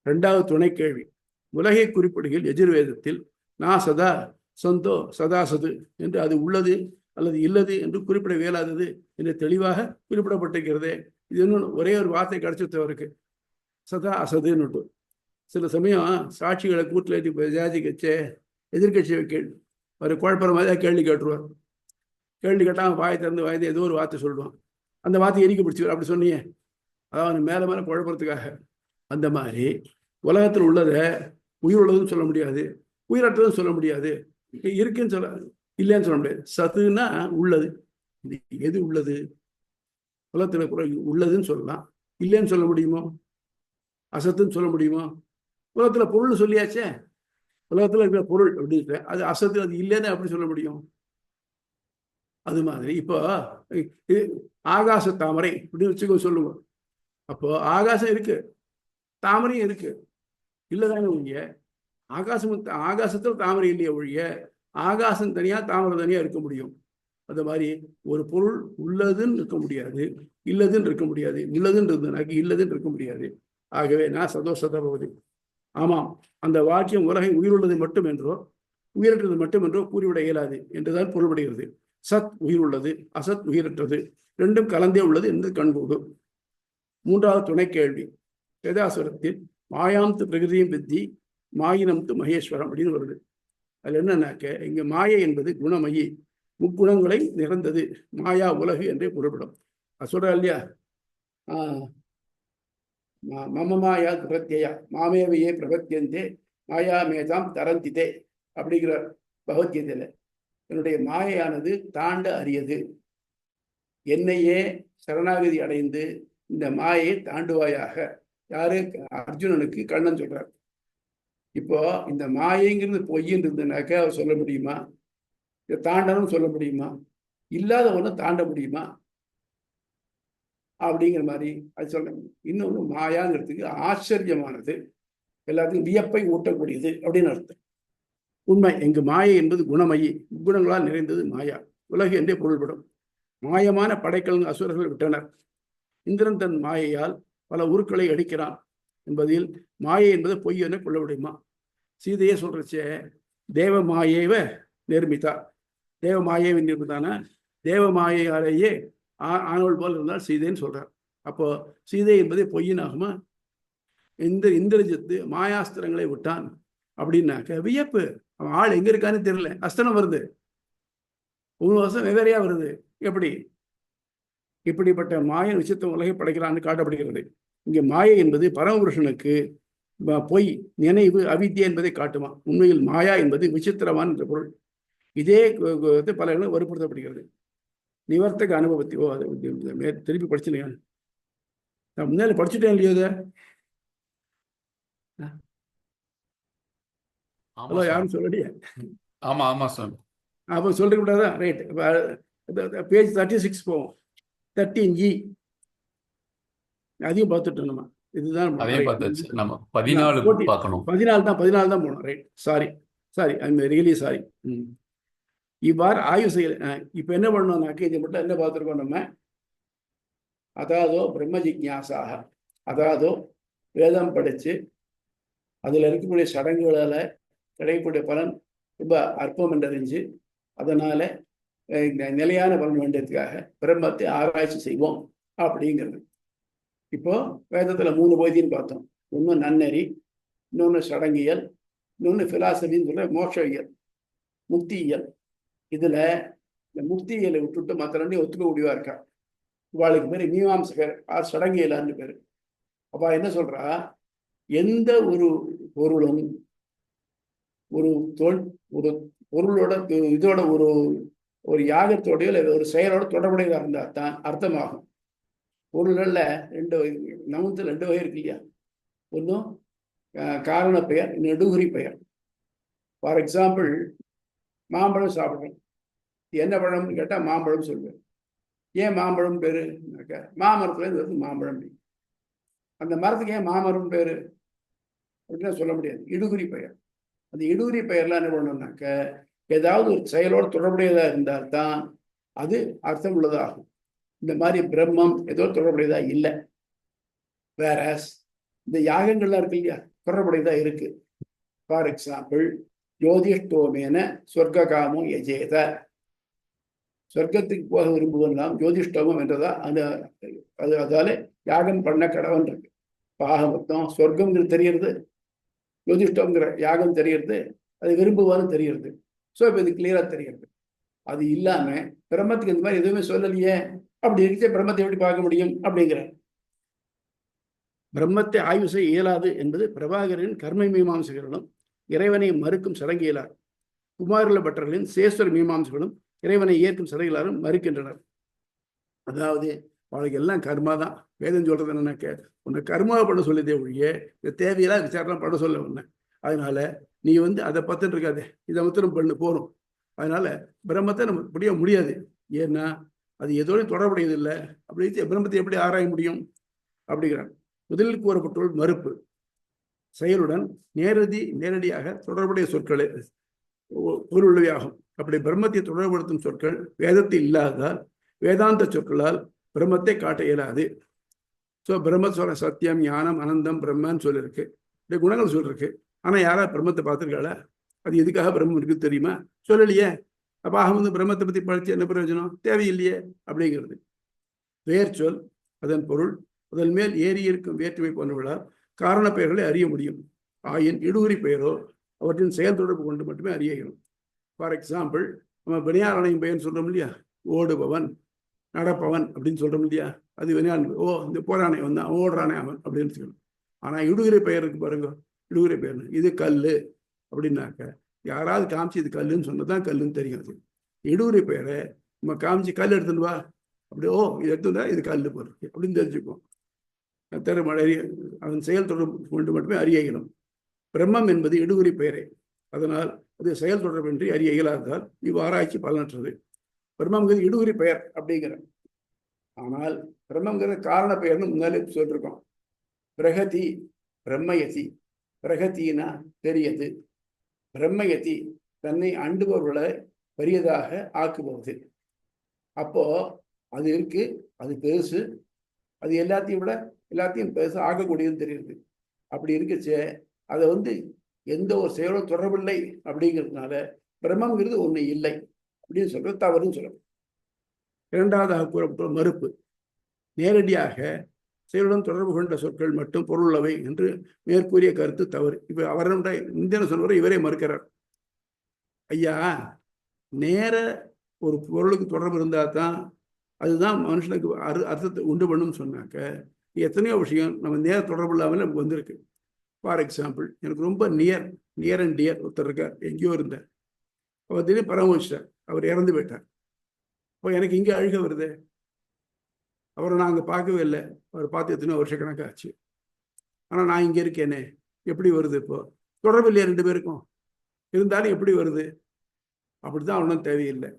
இரண்டாவது துணை கேள்வி, உலகை குறிப்பிடுகையில் எஜுர்வேதத்தில் நான் சதா சந்தோ சதாசது என்று அது உள்ளது அல்லது இல்லது என்று குறிப்பிட இயலாதது என்று தெளிவாக குறிப்பிடப்பட்டிருக்கிறதே. இது இன்னும் ஒரே ஒரு வார்த்தை கிடைச்சவருக்கு சதா அசதுன்னு. சில சமயம் சாட்சிகளை கூட்டில் ஏற்றி ஜாதி கட்சே எதிர்கட்சியை கேள்வி ஒரு குழப்பற மாதிரி கேள்வி கேட்டுருவார். கேள்வி கேட்டால் வாயை திறந்து வாய்ந்து ஏதோ ஒரு வார்த்தை சொல்லுவான், அந்த வார்த்தை எரிக்க பிடிச்சிவார். அப்படி சொன்னியே, அதாவது மேலே மேலே குழப்பறதுக்காக. அந்த மாதிரி உலகத்தில் உள்ளதை உயிர் உள்ளதுன்னு சொல்ல முடியாது, உயிரற்றதுன்னு சொல்ல முடியாது, இருக்குன்னு சொல்ல இல்லைன்னு சொல்ல முடியாது. சத்துன்னா உள்ளது. இது எது உள்ளது? உலகத்தில் உள்ளதுன்னு சொல்லலாம், இல்லைன்னு சொல்ல முடியுமோ? அசத்துன்னு சொல்ல முடியுமோ? உலகத்தில் பொருள்னு சொல்லியாச்சே, உலகத்தில் இருக்கிற பொருள் அப்படின்னு அது அசத்து, அது இல்லைன்னு அப்படி சொல்ல முடியும்? அது மாதிரி இப்போ ஆகாச தாமரை அப்படின்னு வச்சுக்கோ சொல்லுவோம். அப்போ ஆகாசம் இருக்கு, தாமரையும் இருக்கு, இல்லைதானே ஒழிய ஆகாசத்தில் தாமரை இல்லையே ஒழிய ஆகாசம் தனியா தாமரை தனியா இருக்க முடியும். அந்த மாதிரி ஒரு பொருள் உள்ளதுன்னு இருக்க முடியாது, இல்லதுன்னு இருக்க முடியாது, உள்ளதுன்னு இருந்ததுனாக்கி இல்லதுன்னு இருக்க முடியாது. ஆகவே நான் சதோஷதபவதி. ஆமாம், அந்த வாக்கியம் உலகை உயிருள்ளது மட்டும் என்றோ உயிரற்றது மட்டும் என்றோ கூறிவிட இயலாது என்றுதான் பொருள்படுகிறது. சத் உயிர் உள்ளது, அசத் உயிரற்றது, ரெண்டும் கலந்தே உள்ளது என்று கண்கூடு. மூன்றாவது துணை கேள்வி, வேதாசுரத்தில் மாயாம்து பிரகிருதியும் வித்தி மாயினம்து மகேஸ்வரம் அப்படின்னு வருது. அதுல என்னன்னாக்க இங்க மாயை என்பது குணமயி, முக்குணங்களை நிறந்தது, மாயா உலகு என்றே பொருள்படும். அது சொல்ற இல்லையா, மம மாயா பிரத்யா மாமேவையே பிரபத்தியந்தே மாயா மேதாம் தரந்திதே அப்படிங்கிற பகவத்கீதையில. என்னுடைய மாயையானது தாண்ட அறியது, என்னையே சரணாகதி அடைந்து இந்த மாயை தாண்டுவாயாக. யாரு? அர்ஜுனனுக்கு கண்ணன் சொல்றார். இப்போ இந்த மாயைங்கிறது பொய்ன்னு இருந்ததுனாக்க அவர் சொல்ல முடியுமா? இதை தாண்டணும்னு சொல்ல முடியுமா? இல்லாத ஒன்று தாண்ட முடியுமா? அப்படிங்கிற மாதிரி அது சொல்றேன். இன்னொன்று மாயாங்கிறதுக்கு ஆச்சரியமானது, எல்லாத்துக்கும் வியப்பை ஊட்டக்கூடியது அப்படின்னு அர்த்தம். உண்மை எங்கு மாயை என்பது குணமயி, குணங்களால் நிறைந்தது மாயா, உலகு என்றே பொருள்படும். மாயமான படைக்கல் அசுரர்கள் விட்டனர். இந்திரன் தன் மாயையால் பல உருக்களை அடிக்கிறான் என்பதில் மாயை என்பது பொய் என கொள்ள முடியுமா? சீதையே சொல்றச்சே தேவ மாயேவ நிர்மிதா, தேவ மாயேவை நிர்மிதான தேவ மாயையாலேயே ஆனவள் போல் இருந்தால் சீதைன்னு சொல்றார். அப்போ சீதை என்பதே பொய்யினாகுமா? இந்திரஜித்து மாயாஸ்திரங்களை விட்டான் அப்படின்னாக்க வியப்பு. அவன் ஆள் எங்க இருக்கான்னு தெரியல, அஸ்திரம் வருது, 3 வருஷம் வெவ்வேறையா வருது. எப்படி இப்படிப்பட்ட மாய விசித்திரம் உலகை படைக்கிறான்னு காட்டப்படுகிறது. இங்கே மாயை என்பது பரமபுருஷனுக்கு பொய், நினைவு, அவித்யா என்பதை காட்டுமா. உண்மையில் மாயா என்பது விசித்திரமான என்ற பொருள். இதே பல இடங்கள் வற்புறுத்தப்படுகிறது. நிவர்த்தக அனுபவத்தி. ஓ, அதை திருப்பி படிச்சுங்க. நான் முன்னாடி படிச்சுட்டேன் இல்லையோ? ஹலோ, யாரும் சொல்லலையே? ஆமா ஆமா சார். அப்போ சொல்லிக்க கூடாதா? ரைட். பேஜ் 36 போவோம். 13E அதையும் பார்த்துட்டோம் நம்ம. இதுதான் அதையும் பார்த்தாச்சு. நம்ம 14 பார்க்கணும். 14 தான் போனோம். Right. Sorry I am really sorry. இவ்வாறு ஆய்வு செய்யல. இப்போ என்ன பண்ணோம்னாக்க இது மட்டும் என்ன பார்த்துருக்கோம் நம்ம? அதாதோ பிரம்ம ஜிக்ஞாசாக, அதாதோ வேதம் படித்து அதில் இருக்கக்கூடிய சடங்குகளால் கிடைக்கக்கூடிய பலன் ரொம்ப அற்பம் என்றறிஞ்சு அதனால நிலையான பலன் வேண்டியதுக்காக பிரம்மத்தை ஆராய்ச்சி செய்வோம் அப்படிங்கிறது. இப்போ வேதத்துல 3 பகுதின்னு பார்த்தோம். ஒன்று நன்னெறி, இன்னொன்று சடங்கியல், இன்னொன்று பிலாசபின்னு சொல்ற மோட்சவியல், முக்தியியல். இதுல இந்த முக்தியியலை விட்டுட்டு மற்ற 2 ஒத்துக்க முடிவா இருக்கா. இவாளுக்கு பேர் மீமாம்சகர், சடங்கியலான்னு பேரு. அப்ப என்ன சொல்றா, எந்த ஒரு பொருளும் ஒரு பொருளோட இதோட ஒரு யாகத்தோடையோ இல்லை ஒரு செயலோட தொடர்புடையதாக இருந்தால் தான் அர்த்தமாகும். பொருள்களில் 2 நமத்தில் 2 வகை இருக்கு இல்லையா? ஒன்றும் காரண பெயர், நெடுகுறி பெயர். ஃபார் எக்ஸாம்பிள், மாம்பழம் சாப்பிட்றோம். என்ன பழம்னு கேட்டால் மாம்பழம் சொல்லுவேன். ஏன் மாம்பழம் பேரு? மாமரத்துலேருந்து வருது மாம்பழம். அந்த மரத்துக்கு ஏன் மாமரம் பேரு அப்படின்னு சொல்ல முடியாது. இடுகுறி பெயர். அந்த இடுகுறி பெயர்லாம் என்ன பண்ணணும்னாக்க ஏதாவது ஒரு செயலோடு தொடர்புடையதாக இருந்தால்தான் அது அர்த்தம் உள்ளதாகும். இந்த மாதிரி பிரம்மம் ஏதோ தொடர்புடையதா இல்லை. வேற இந்த யாகங்கள்லாம் இருக்கு இல்லையா, தொடர்புடையதா இருக்கு. ஃபார் எக்ஸாம்பிள், ஜோதிஷ்டோமேன சொர்க்க காமம் எஜேத, சொர்க்கத்துக்கு போக விரும்புவதெல்லாம் ஜோதிஷ்டோமம் என்றதா அது அதால யாகம் பண்ண கடவுன் இருக்கு. பாக மொத்தம் சொர்க்கம்ங்கிறது தெரியறது, ஜோதிஷ்டம்ங்கிற யாகம் தெரியறது, அது விரும்புவான்னு தெரியறது. ஸோ இப்போ இது கிளியரா தெரியுது. அது இல்லாம பிரம்மத்துக்கு இந்த மாதிரி எதுவுமே சொல்லலையே, அப்படி இருக்க பிரம்மத்தை எப்படி பார்க்க முடியும் அப்படிங்கிற. பிரம்மத்தை ஆய்வு செய்ய இயலாது என்பது பிரபாகரின் கர்ம மீமாம்சகர்களும் இறைவனை மறுக்கும் சடங்கியலார், குமாரல பட்டர்களின் சேஸ்வர மீமாம்சர்களும் இறைவனை ஏற்கும் சடங்கியலாரும் மறுக்கின்றனர். அதாவது அவளுக்கு எல்லாம் கர்மா தான். வேதம் சொல்றது என்னன்னாக்க, உன்னை கர்மாவை பண்ண சொல்லிதே ஒழிய இந்த தேவையெல்லாம் விசாரணை பண்ண சொல்ல ஒன்று. அதனால நீ அதை பார்த்துட்டு இருக்காது, இதை மாத்திரம் பண்ணு போறோம். அதனால பிரம்மத்தை நம்ம முடிய முடியாது. ஏன்னா அது எதோடையும் தொடர்புடையது இல்லை. அப்படி பிரம்மத்தை எப்படி ஆராய முடியும் அப்படிங்கிறாங்க. முதலில் கூறப்பட்டுள்ள மறுப்பு செயலுடன் நேரடியாக தொடர்புடைய சொற்களே பொருளுடையாகும். அப்படி பிரம்மத்தை தொடர்புபடுத்தும் சொற்கள் வேதத்தில் இல்லாததால் வேதாந்த சொற்களால் பிரம்மத்தை காட்ட இயலாது. ஸோ பிரம்ம சொல்ற சத்தியம், ஞானம், அனந்தம், பிரம்மன்னு சொல்லியிருக்கு, இப்படி குணங்கள் சொல்லிருக்கு. ஆனால் யாரா பிரம்மத்தை பார்த்துருக்காளா? அது எதுக்காக பிரம்மம் இருக்குது தெரியுமா? சொல்லலையே. அப்போ பிரம்மத்தை பற்றி படித்து என்ன பிரயோஜனம்? தேவையில்லையே அப்படிங்கிறது. வேர் சொல், அதன் பொருள், அதன் மேல் ஏறி இருக்கும் வேற்றுமை போன்றவர்களால் காரண பெயர்களை அறிய முடியும். ஆயின் இடுகுறி பெயரோ அவற்றின் செயல் தொடர்பு கொண்டு மட்டுமே அறியணும். ஃபார் எக்ஸாம்பிள், நம்ம வினையாரணையும் பெயர்னு சொல்றோம் இல்லையா, ஓடுபவன், நடப்பவன் அப்படின்னு சொல்றோம் இல்லையா, அது வினையான். ஓ, இந்த போறானே வந்தான், ஓடுறானே அவன் அப்படின்னு சொல்லணும். ஆனால் இடுகுறி பெயர் இருக்கு பாருங்க, இடுகுறி பெயர்னு இது கல் அப்படின்னாக்க யாராவது காமிச்சு இது கல்லுன்னு சொன்னதான் கல்லுன்னு தெரியாது. இடுகுறி பெயரை நம்ம காமிச்சு கல் எடுத்துன்னு வா, அப்படி ஓ இது எடுத்துட்டா இது கல் போயிருக்கு அப்படின்னு தெரிஞ்சுக்குவோம். மழை அதன் செயல் தொடர்பு கொண்டு மட்டுமே அறிய இயலும். பிரம்மம் என்பது இடுகுறி பெயரே, அதனால் அது செயல் தொடர்பின்றி அறிய இயலாததால் இவ்வாராய்ச்சி பலனற்றது. பிரம்மங்கிறது இடுகுறி பெயர் அப்படிங்கிற. ஆனால் பிரம்மங்கிற காரண பெயர்னு முன்னாலே சொல்லிருக்கோம். பிரகதி பிரம்மயதி, பிரகத்தினா பெரியது, பிரம்மயதி தன்னை அண்டுபவர்களை பெரியதாக ஆக்குபவது. அப்போ அது இருக்கு, அது பெருசு, அது எல்லாத்தையும் பெருசு ஆக்கக்கூடியதுன்னு தெரியுது. அப்படி இருக்குச்சே அதை எந்த ஒரு செயலும் தொடர்பில்லை அப்படிங்கிறதுனால பிரம்மங்கிறது ஒண்ணு இல்லை அப்படின்னு சொல்றது தவறுன்னு சொல்லணும். இரண்டாவதாக கூறப்பட்ட மறுப்பு, நேரடியாக செயலுடன் தொடர்பு கொண்ட சொற்கள் மட்டும் பொருளுள்ளவை என்று மேற்கூறிய கருத்து தவறு. இப்ப அவருடைய இந்தியன் சொல்வரை இவரே மறுக்கிறார். ஐயா, நேர ஒரு பொருளுக்கு தொடர்பு இருந்தா தான் அதுதான் மனுஷனுக்கு அர்த்தத்தை உண்டு பண்ணும் சொன்னாக்க எத்தனையோ விஷயம் நம்ம நேர தொடர்பு இல்லாமல் நமக்கு வந்திருக்கு. ஃபார் எக்ஸாம்பிள், எனக்கு ரொம்ப நியர் அண்ட் டியர் ஒருத்தர் இருக்கார், எங்கேயோ இருந்தார், அவர் திடீர்னு பராமரிச்சிட்டார், அவர் இறந்து போயிட்டார். இப்போ எனக்கு இங்கே அழுக வருது, அவரை நான் அங்கே பார்க்கவே இல்லை, அவர் பார்த்து எத்தனையோ வருஷ கணக்காச்சு, ஆனால் நான் இங்கே இருக்கேனே, எப்படி வருது? இப்போ தொடர்பு இல்லையா ரெண்டு பேருக்கும்? இருந்தாலும் எப்படி வருது? அப்படிதான் ஒன்றும் தேவையில்லை.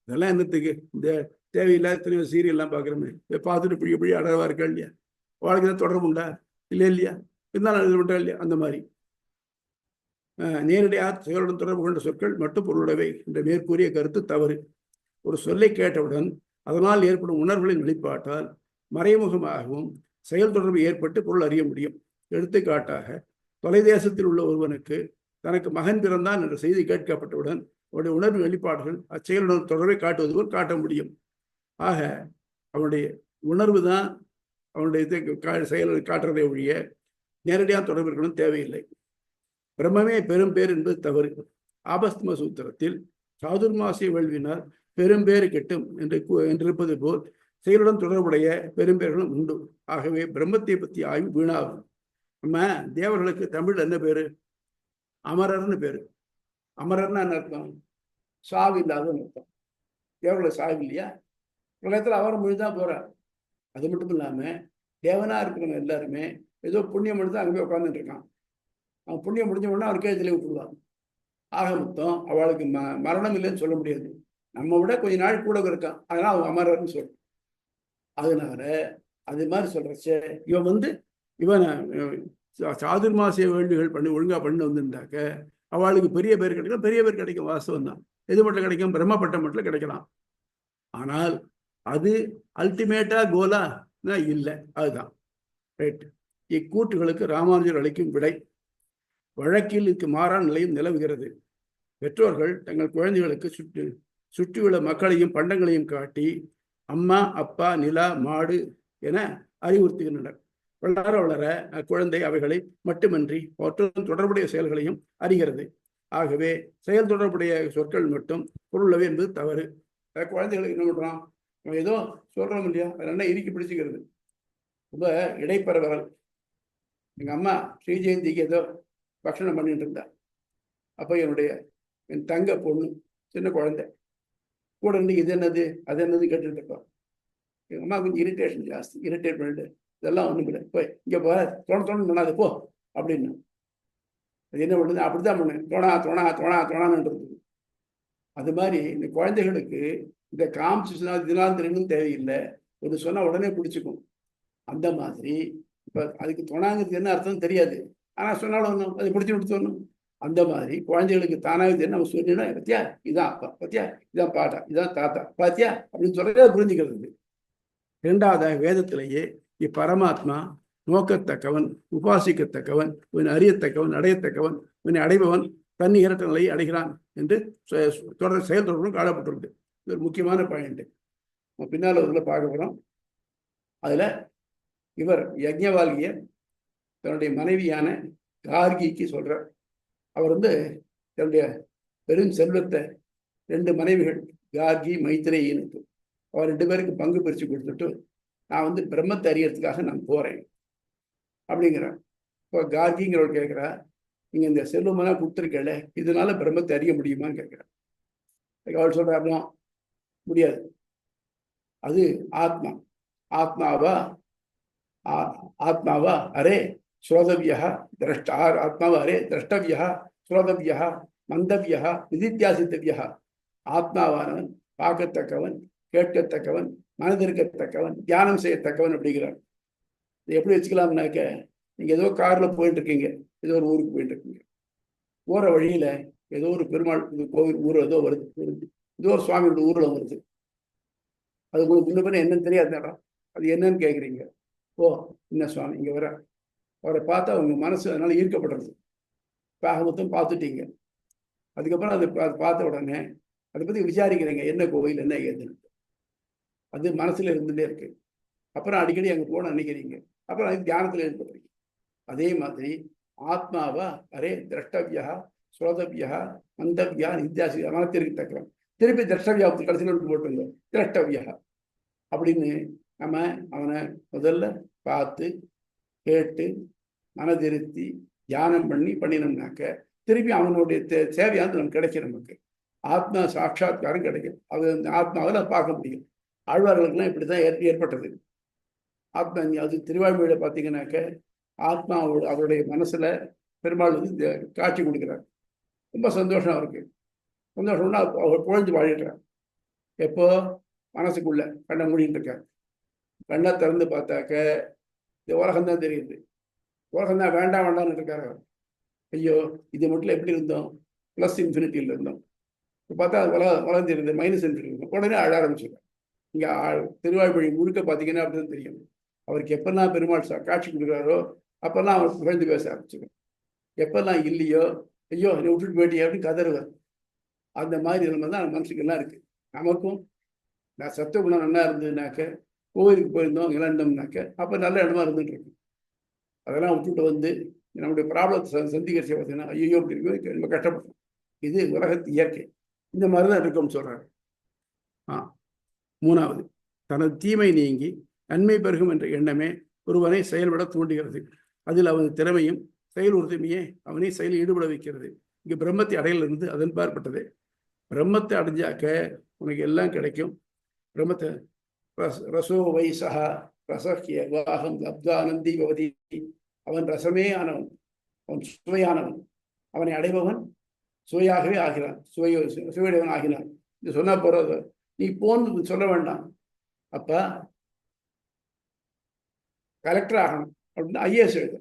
இதெல்லாம் என்னத்துக்கு? இந்த தேவையில்லாத எத்தனையோ சீரியல்லாம் பார்க்குறோமே, இதை பார்த்துட்டு இப்படி அடவா இருக்கா இல்லையா? வாழ்க்கை தான் தொடர்பு உண்டா இல்லையா? இருந்தாலும் எழுத விட்டா இல்லையா? அந்த மாதிரி நேரடியாக செயலுடன் தொடர்பு கொண்ட சொற்கள் மட்டும் பொருளுடையவை என்ற மேற்கூறிய கருத்து தவறு. ஒரு சொல்லை கேட்டவுடன் அதனால் ஏற்படும் உணர்வுகளின் வெளிப்பாட்டால் மறைமுகமாகவும் செயல் தொடர்பு ஏற்பட்டு பொருள் அறிய முடியும். எடுத்துக்காட்டாக, தொலைதேசத்தில் உள்ள ஒருவனுக்கு தனக்கு மகன் பிறந்தான் என்ற செய்தி கேட்கப்பட்டவுடன் அவனுடைய உணர்வு வெளிப்பாடுகள் அச்செயலுடன் தொடர்பை காட்டுவது போல் காட்ட முடியும். ஆக அவனுடைய உணர்வு தான் அவனுடைய செயலை காட்டுறதை ஒழிய நேரடியாக தொடர்பு இருக்கணும் தேவையில்லை. பிரம்மமே பெரும் பேர் என்பது தவறு. ஆபஸ்தம சூத்திரத்தில் சாதுர்மாசிய வேள்வினால் பெரும்பேறு கெட்டும் என்றிருப்பது போல் செயலுடன் தொடர்புடைய பெரும்பேர்களும் உண்டு. ஆகவே பிரம்மத்தை பற்றி ஆய்வு வீணாகும். நம்ம தேவர்களுக்கு தமிழ் என்ன பேரு? அமரர்னு பேரு. அமரர்னா என்ன அர்த்தம்? சாவு இல்லாதன்னு அர்த்தம். தேவர்களை சாவு இல்லையா? பிரளயத்தில் அவர் மொழிதான் போறார். அது மட்டும் இல்லாம தேவனா இருக்கிறவங்க எல்லாருமே ஏதோ புண்ணியம் எடுத்து அங்கே போய் உட்காந்துட்டு இருக்கான். அவன் புண்ணியம் முடிஞ்ச உடனே அவர் கேஜிலே விட்டுருவான். ஆக மொத்தம் அவளுக்கு மரணம் இல்லைன்னு சொல்ல முடியாது. நம்ம விட கொஞ்ச நாள் கூட இருக்கான், அதனால அவன் அமரர்னு சொல்றான். அதனால அது மாதிரி சொல்றச்ச இவன் சாதுர்மாசிய வேள்விகள் பண்ணி ஒழுங்கா பண்ணி வந்திருந்தாக்க அவளுக்கு பெரிய பேர் கிடைக்கும், பெரிய பேர் கிடைக்கும். வாஸ்தவம் தான். எது மட்டும் கிடைக்கும்? பிரம்மப்பட்டம் மட்டும் கிடைக்கலாம். ஆனால் அது அல்டிமேட்டா கோலா இல்லை. அதுதான் ரைட். இக்கூற்றுகளுக்கு ராமானுஜர் அளிக்கும் விடை: வழக்கில் இதுக்கு மாறான நிலையும் நிலவுகிறது. பெற்றோர்கள் தங்கள் குழந்தைகளுக்கு சுற்றியுள்ள மக்களையும் பண்டங்களையும் காட்டி அம்மா, அப்பா, நிலா, மாடு என அறிவுறுத்துகின்றனர். வளர வளர அக்குழந்தை அவைகளை மட்டுமின்றி அவற்றுடன் தொடர்புடைய செயல்களையும் அறிகிறது. ஆகவே செயல் தொடர்புடைய சொற்கள் மட்டும் பொருளவை என்பது தவறு. குழந்தைகளுக்கு என்ன பண்றான்? ஏதோ சொல்றோம் இல்லையா, அதனால இறுக்கி பிடிச்சிக்கிறது. ரொம்ப இடைப்பரவரல். எங்க அம்மா ஸ்ரீ ஜெயந்திக்கு ஏதோ பக்ஷணம் பண்ணிட்டு இருந்தா. அப்போ என் தங்க பொண்ணு, சின்ன குழந்தை கூட இருந்து இது என்னது அது என்னது கேட்டுட்டு இருப்பா. எங்க அம்மா கொஞ்சம் இரிட்டேஷன் ஜாஸ்தி, இரிட்டேட் பண்ணிட்டு இதெல்லாம் ஒண்ணும் இல்லை, போய் இங்க போ, தோணு பண்ணாது போ அப்படின்னு. அது என்ன பண்ணுது? அப்படித்தான் பண்ணு, தோணான்றது. அது மாதிரி இந்த குழந்தைகளுக்கு இந்த காமிச்சுனா இதெல்லாம் தெரியும் தேவையில்லை, ஒரு சொன்னா உடனே பிடிச்சிக்கும். அந்த மாதிரி இப்ப அதுக்கு தோணாங்கிறது என்ன அர்த்தம் தெரியாது, ஆனா சொன்னாலும் ஒன்றும் அது பிடிச்சி கொடுத்தோணும். அந்த மாதிரி குழந்தைகளுக்கு தானாக நம்ம சொன்னா, பத்தியா இதான் அப்பா, பத்தியா இதான் பாட்டா, இதான் தாத்தா, பாத்தியா அப்படின்னு சொல்றதே புரிஞ்சுக்கிறது. இரண்டாவதாக, வேதத்திலேயே இப்பரமாத்மா நோக்கத்தக்கவன், உபாசிக்கத்தக்கவன், இவன் அறியத்தக்கவன், அடையத்தக்கவன், இவனை அடைபவன் தன் இரட்ட நிலையை அடைகிறான் என்று செயல் தொடர்பும் காணப்பட்டுள்ளது. இது ஒரு முக்கியமான பாயிண்ட். பின்னால் ஒரு பார்க்க போறோம். அதுல இவர் யஜ்ஞவால்கிய தன்னுடைய மனைவியான கார்கிக்கு சொல்றார். அவர் தன்னுடைய பெரும் செல்வத்தை 2 மனைவிகள் கார்கி, மைத்ரேயின்னு அவர் 2 பேருக்கு பங்கு பிரித்து கொடுத்துட்டு, நான் பிரம்மத்தை அறியறதுக்காக நான் போறேன் அப்படிங்கிறார். இப்போ கார்கிங்கிறவர் கேட்கிறா, நீங்க இந்த செல்வமெல்லாம் கொடுத்துருக்கல, இதனால பிரம்மத்தை அறிய முடியுமான்னு கேட்கிறார். அவர் சொல்றாருன்னா முடியாது, அது ஆத்மாவா அரே ஸ்ரோதவியா திரஷ்டா, ஆத்மாவா அரே திரஷ்டவியா ஸ்ரோதவியா மந்தவியா நிதித்தியாசித்தவியா. ஆத்மாவானவன் பார்க்கத்தக்கவன், கேட்கத்தக்கவன், மனதிருக்கத்தக்கவன், தியானம் செய்யத்தக்கவன் அப்படிங்கிறார். இது எப்படி வச்சுக்கலாம்னாக்க, நீங்க ஏதோ கார்ல போயிட்டு இருக்கீங்க, ஏதோ ஒரு ஊருக்கு போயிட்டு இருக்கீங்க. போற வழியில ஏதோ ஒரு பெருமாள் கோவில் ஊர் ஏதோ வருது, ஏதோ ஒரு சுவாமியோட ஊர்ல வருது. அது உங்களுக்கு முன்ன பின்ன என்னன்னு தெரியாத இடம். அது என்னன்னு கேட்குறீங்க. ஓ, என்ன சுவாமி இங்க வர, அவரை பார்த்தா உங்க மனசு அதனால ஈர்க்கப்படுறது. மொத்தம் பார்த்துட்டீங்க. அதுக்கப்புறம் அதை பார்த்த உடனே அதை பத்தி விசாரிக்கிறீங்க, என்ன கோவில் என்ன ஏதுன்னு. அது மனசுல இருந்துட்டே இருக்கு. அப்புறம் அடிக்கடி அங்க போன நினைக்கிறீங்க. அப்புறம் அது தியானத்துல ஏற்படுறீங்க. அதே மாதிரி ஆத்மாவா அரே திரஷ்டவியா ஸ்ரோதவியா மந்தவியா நித்தியாசியா, மனத்திற்கு தக்கவன். திருப்பி திரஷ்டவியா கடைசியில் போட்டுங்க, திரஷ்டவியா அப்படின்னு நம்ம அவனை முதல்ல பார்த்து கேட்டு மனதிருத்தி தியானம் பண்ணினோம்னாக்க திருப்பி அவனுடைய சேவையானது நமக்கு கிடைக்கும். நமக்கு ஆத்மா சாட்சாத்காரம் கிடைக்கும். அது அந்த ஆத்மாவில் பார்க்க முடியும். ஆழ்வார்களுக்கெல்லாம் இப்படிதான் ஏற்பட்டது. ஆத்மா அது திருவாய்மொழியில பார்த்தீங்கன்னாக்க ஆத்மாவோட அவருடைய மனசுல பெருமாள் வந்து காட்சி கொடுக்குறார். ரொம்ப சந்தோஷம் இருக்கு. சந்தோஷம்னா அவர் குழஞ்சு வாழிடுறார். எப்போ மனசுக்குள்ள கண்ணை மூடிட்டு இருக்கார். கண்ணை திறந்து பார்த்தாக்க இந்த உலகம்தான் தெரியுது. உலகம்தான் வேண்டாம் வேண்டாம்னு இருக்காரு. ஐயோ, இது மட்டும் எப்படி இருந்தோம், பிளஸ் இன்ஃபினிட்டியில் இருந்தோம். இப்போ பார்த்தா அது உலகம் தெரியுது, மைனஸ் இன்ஃபினிட்டி இருந்தோம். உடனே அழ ஆரம்பிச்சிருக்கார். இங்கே திருவாய்மொழி முழுக்க பார்த்தீங்கன்னா அப்படிதான் தெரியும். அவருக்கு எப்பெல்லாம் பெருமாள் காட்சி கொடுக்குறாரோ அப்பெல்லாம் அவர் புகழ்ந்து பேச ஆரம்பிச்சிடும். எப்பெல்லாம் இல்லையோ, ஐயோ என்னை விட்டுட்டு போயிட்டே அப்படின்னு கதறுவார். அந்த மாதிரி நிலைமை தான் மனசுக்கெல்லாம் இருக்கு. நமக்கும் நான் சத்த குணம் நல்லா இருந்ததுனாக்க, கோவிலுக்கு போயிருந்தோம் இழந்தோம்னாக்க அப்போ நல்ல இடமா இருந்துட்டு இருக்கு. அதெல்லாம் விட்டுட்டு வந்து நம்முடைய ப்ராப்ளத்தை சந்திக்கிறச்ச பார்த்தீங்கன்னா ஐயோ அப்படி இருக்கு, ரொம்ப கஷ்டப்படுறோம். இது உலகத்து இயற்கை. இந்த மாதிரி தான் இருக்கும்னு சொல்றாரு. மூணாவது, தனது தீமை நீங்கி நன்மை பெருகும் என்ற எண்ணமே ஒருவனை செயல்பட தூண்டுகிறது. அதில் அவனது திறமையும் செயல் உறுதிமையே அவனை செயலில் ஈடுபட வைக்கிறது. இங்கே பிரம்மத்தை அடையிலிருந்து அதன் பார்ப்பட்டது. பிரம்மத்தை அடைஞ்சாக்க உனக்கு எல்லாம் கிடைக்கும். பிரம்மத்தை ரசோ வைசா ரசக்கிய வாகம் லப்தானந்தி பவதி. அவன் ரசமே ஆனவன், அவன் சுவையானவன். அவனை அடைபவன் சுவையாகவே ஆகிறான், சுவையுடையவன் ஆகினான். இது சொன்னா போறது, நீ போன்னு சொல்ல வேண்டாம். அப்ப கலெக்டர் ஆகணும் அப்படின்னு ஐஏஎஸ் எழுது.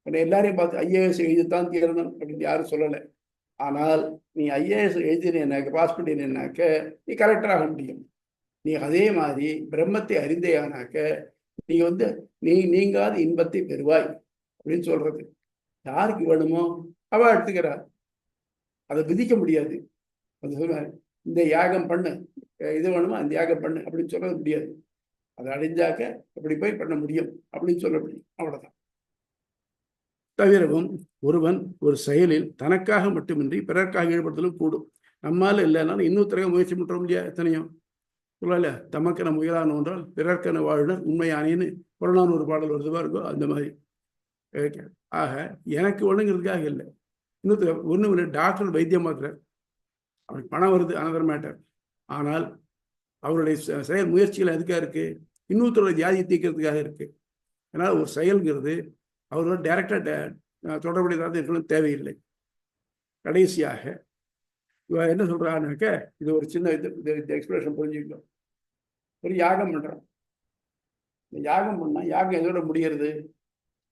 எல்லாரையும் பார்த்து ஐஏஎஸ் எழுதித்தான் தீரணும் அப்படின்னு யாரும் சொல்லலை. ஆனால் நீ ஐஏஎஸ் எழுதினேனாக்க, பாஸ் பண்ணினேனாக்க நீ கலெக்டர் ஆக முடியும். நீ அதே மாதிரி பிரம்மத்தை அறிந்தேயானாக்க நீ வந்து நீங்காத இன்பத்தை பெறுவாய் அப்படின்னு சொல்றது. யாருக்கு வேணுமோ அவ எடுத்துக்கிறார். அதை விதிக்க முடியாது. அது சொல்லுவார், இந்த யாகம் பண்ணு, இது வேணுமோ அந்த யாகம் பண்ணு அப்படின்னு சொல்ல முடியாது. அதை அடைஞ்சாக்க அப்படி போய் பண்ண முடியும் அப்படின்னு சொல்ல முடியும். அவ்வளவுதான். தவிரவும் ஒருவன் ஒரு செயலில் தனக்காக மட்டுமின்றி பிறர்க்காக ஈடுபடுத்தலும் கூடும். நம்மால இல்லைனாலும் இன்னொருத்தரக முயற்சி பண்ணுறோம் இல்லையா? எத்தனையோ சொல்லல, தமக்கென முயலான ஒன்றால் பிறர்க்கென வாழ்னர் உண்மையானேன்னு புறநானூறு ஒரு பாடல் வருதுவா இருக்கோ அந்த மாதிரி. ஆக எனக்கு ஒண்ணுங்கிறதுக்காக இல்லை. இன்னொருத்தர் ஒன்றும் இல்லை, டாக்டர் வைத்தியம் பார்க்குறார், அவருக்கு பணம் வருது, அனதர் மேட்டர். ஆனால் அவருடைய செயல் முயற்சிகள் எதுக்காக இருக்கு? இன்னொருத்தரோட வியாதியை தீர்க்கிறதுக்காக இருக்கு. அதனால் ஒரு செயல்கிறது அவரோட டைரக்டா தொடர்புடையதாக இருக்கணும், தேவையில்லை. கடைசியாக இவ என்ன சொல்றான்னாக்க, இது ஒரு சின்ன இது எக்ஸ்பிரஷன் புரிஞ்சுக்கணும். ஒரு யாகம் பண்றோம். இந்த யாகம் பண்ணா யாகம் எதோட முடிகிறது?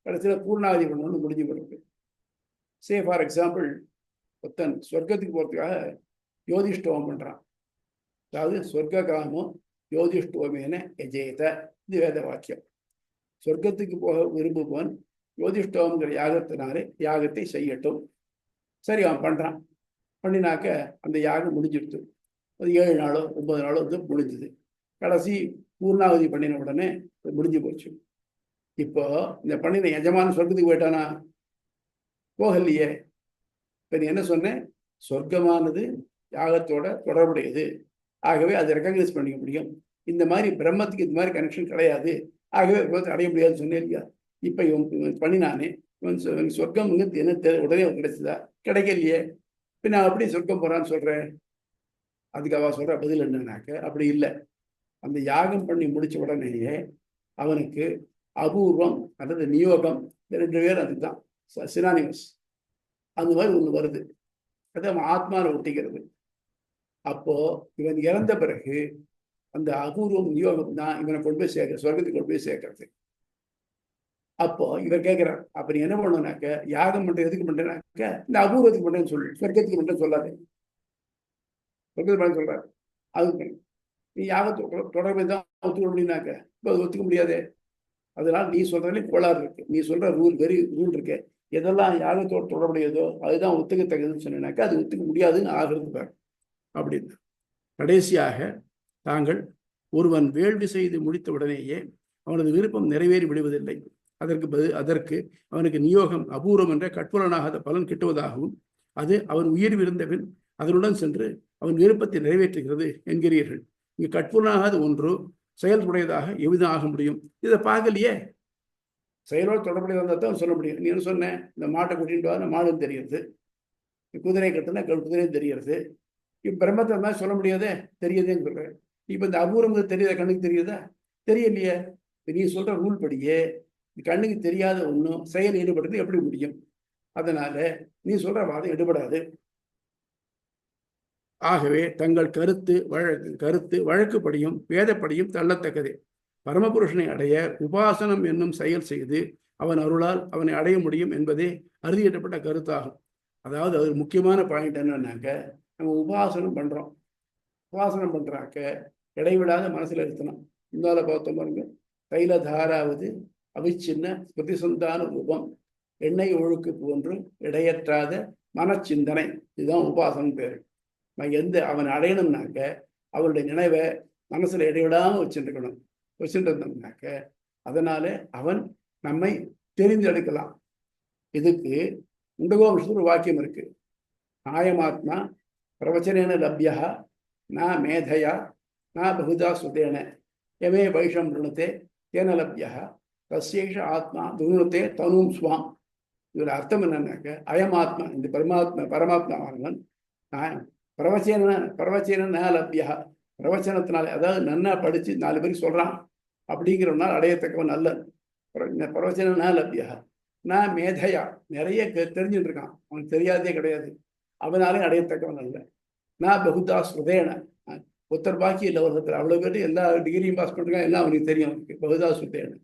கடைசியில் பூர்ணாதி பண்ணணும்னு முடிஞ்சு போயிருக்கு. சே ஃபார் எக்ஸாம்பிள், ஒருத்தன் சொர்க்கத்துக்கு போகிறதுக்காக யோதிஷ்டோமம் பண்றான். அதாவது சொர்க்க காமம் யோதிஷ்டோமேன எஜேத, இது வேத வாக்கியம். சொர்க்கத்துக்கு போக விரும்புவன் யோதிஷ்டோம்ங்கிற யாகத்தினாலே யாகத்தை செய்யட்டும். சரி, அவன் பண்றான். பண்ணினாக்க அந்த யாகம் முடிஞ்சிடுது. அது 7 நாளோ 9 நாளோ வந்து முடிஞ்சுது. கடைசி பூர்ணாவதி பண்ணின உடனே முடிஞ்சு போச்சு. இப்போ இந்த பண்ணின எஜமான சொர்க்கத்துக்கு போயிட்டானா? போகலையே. இப்போ நீ என்ன சொன்னேன்? சொர்க்கமானது யாகத்தோட தொடர்புடையது, ஆகவே அதை ரெக்கக்னைஸ் பண்ணிக்க முடியும். இந்த மாதிரி பிரம்மத்துக்கு இந்த மாதிரி கனெக்ஷன் கிடையாது, ஆகவே பிரம்மத்தை அடைய முடியாதுன்னு சொன்னேன் இல்லையா? இப்போ இவன் பண்ணினானே, இவன் சொர்க்கம் என்ன உடனே கிடைச்சதா? கிடைக்கலையே. இப்போ நான் அப்படி சொர்க்கம் போறான்னு சொல்றேன். அதுக்கு அவ சொல்ற பதில் என்னன்னாக்க, அப்படி இல்லை. அந்த யாகம் பண்ணி முடிச்ச உடனேயே அவனுக்கு அபூர்வம் அல்லது நியோகம், 2 பேர் அதுதான் சினானிமஸ், அந்த மாதிரி ஒண்ணு வருது. அது அவன் ஆத்மாவை ஒட்டிக்கிறது. அப்போ இவன் இறந்த பிறகு அந்த அபூர்வம் நியோகம் தான் இவனை கொண்டு போய் சேர்க்க சொர்க்கத்துக்கு கொண்டு போய் சேர்க்கறது. அப்போ இவர் கேட்கிறார், அப்ப நீ என்ன பண்ணணும்னாக்க யாகம் பண்ற எதுக்கு பண்றேன்னாக்க இந்த அபூர்வத்துக்கு பண்றேன்னு சொல்லு, சொர்க்கத்துக்கு பண்றேன்னு சொல்லாது. சொர்க்கத்துக்கு பண்ண சொல்றாரு அது நீ யாகத்தோட தொடர்பு தான் ஒத்துக்க முடியும்னாக்க இப்போ அது ஒத்துக்க முடியாது. அதனால நீ சொல்றதுலேயும் கோளாறு இருக்கு. நீ சொல்ற ரூல் இருக்கு, எதெல்லாம் யாகத்தோட தொடர்புடையதோ அதுதான் ஒத்துக்கத்தக்கதுன்னு சொன்னாக்க அது ஒத்துக்க முடியாதுன்னு ஆகிறது பாரு அப்படின்னு. கடைசியாக தாங்கள் ஒருவன் வேள்வி செய்து முடித்த உடனேயே அவனது விருப்பம் நிறைவேறி விடுவதில்லை. அதற்கு அவனுக்கு நியோகம் அபூர்வம் என்ற கற்புலனாகாத பலன் கிட்டுவதாகவும் அது அவன் உயிர் விருந்தபின் அதனுடன் சென்று அவன் விருப்பத்தை நிறைவேற்றுகிறது என்கிறீர்கள். இங்கு கற்புலனாகாத ஒன்று செயல்புடையதாக எவ்விதம் ஆக முடியும்? இதை பார்க்கலையே. செயலோடு தொடர்புடையதாக தான் சொல்ல முடியும். நீ என்ன சொன்ன, இந்த மாட்டை கூட்டிட்டு வா, மாடும் தெரியுது, குதிரை கட்டுனா குதிரையும் தெரியுது. இப்போ பிரம்மத்தை மாதிரி சொல்ல முடியாதே, தெரியுதுன்னு சொல்றேன். இப்போ இந்த அபூர்வம் தெரியாத கண்ணுக்கு தெரியுதா? தெரியலையே. நீ சொல்ற ரூல் படியே கண்ணுக்கு தெரியாத ஒன்றும் செயல் ஈடுபடுறது எப்படி முடியும்? அதனால நீ சொல்ற வாதம் எடுபடாது. ஆகவே தங்கள் கருத்து வழக்குப்படியும் வேதப்படியும் தள்ளத்தக்கதே. பரமபுருஷனை அடைய உபாசனம் என்னும் செயல் செய்து அவன் அருளால் அவனை அடைய முடியும் என்பதே அறுதியிடப்பட்ட கருத்தாகும். அதாவது அது முக்கியமான பாயிண்ட் என்னன்னாக்க, நம்ம உபாசனம் பண்றோம். உபாசனம் பண்றாக்க இடைவிடாத மனசுல இருக்கணும். இந்தால பார்த்தோம் பாருங்க, தைல தாராவது அவிச்சின்ன பிரதிசந்தான ரூபம் எண்ணெய் ஒழுக்கு போன்று இடையற்றாத மனச்சிந்தனை. இதுதான் உபாசனம் பேரு. அவன் அடையணும்னாக்க அவனுடைய நினைவை மனசுல இடைவிடாம வச்சுருக்கணும். வச்சுட்டு இருந்தோம்னாக்க அதனால அவன் நம்மை தெரிந்தெடுக்கலாம். இதுக்கு முண்டகோபனிஷத்துல ஒரு வாக்கியம் இருக்கு. ஆயமாத்மா பிரவச்சனேன லப்யா நா மேதையா நா பகுதா சுதேன எமே வைஷம் ருணத்தே தேன லப்யா தசேஷ ஆத்மா துருணத்தே தனும் ஸ்வாம். இதோட அர்த்தம் என்னன்னாக்க, அயமாத்மா இந்த பரமாத்மாவானவன் பிரவச்சன லப்யா, பிரவச்சனத்தினால அதாவது நன்னா படிச்சு 4 பேருக்கு சொல்றான் அப்படிங்கிறவனால் அடையத்தக்கவன் அல்ல. பிரவச்சன லப்யா நான் மேதையா, நிறைய தெரிஞ்சுட்டு இருக்கான், அவனுக்கு தெரியாதே கிடையாது, அவனாலே அடையத்தக்கவன் அல்ல. நான் பகுதா ஸ்ருதேன, ஒருத்தர் பாக்கி இல்லை, ஒருத்தர் அவ்வளவு பேர் எல்லா டிகிரியும் பாஸ் பண்ணிருக்கான், எல்லாம் அவனுக்கு தெரியும். அவனுக்கு பகுதா ஸ்ருதேன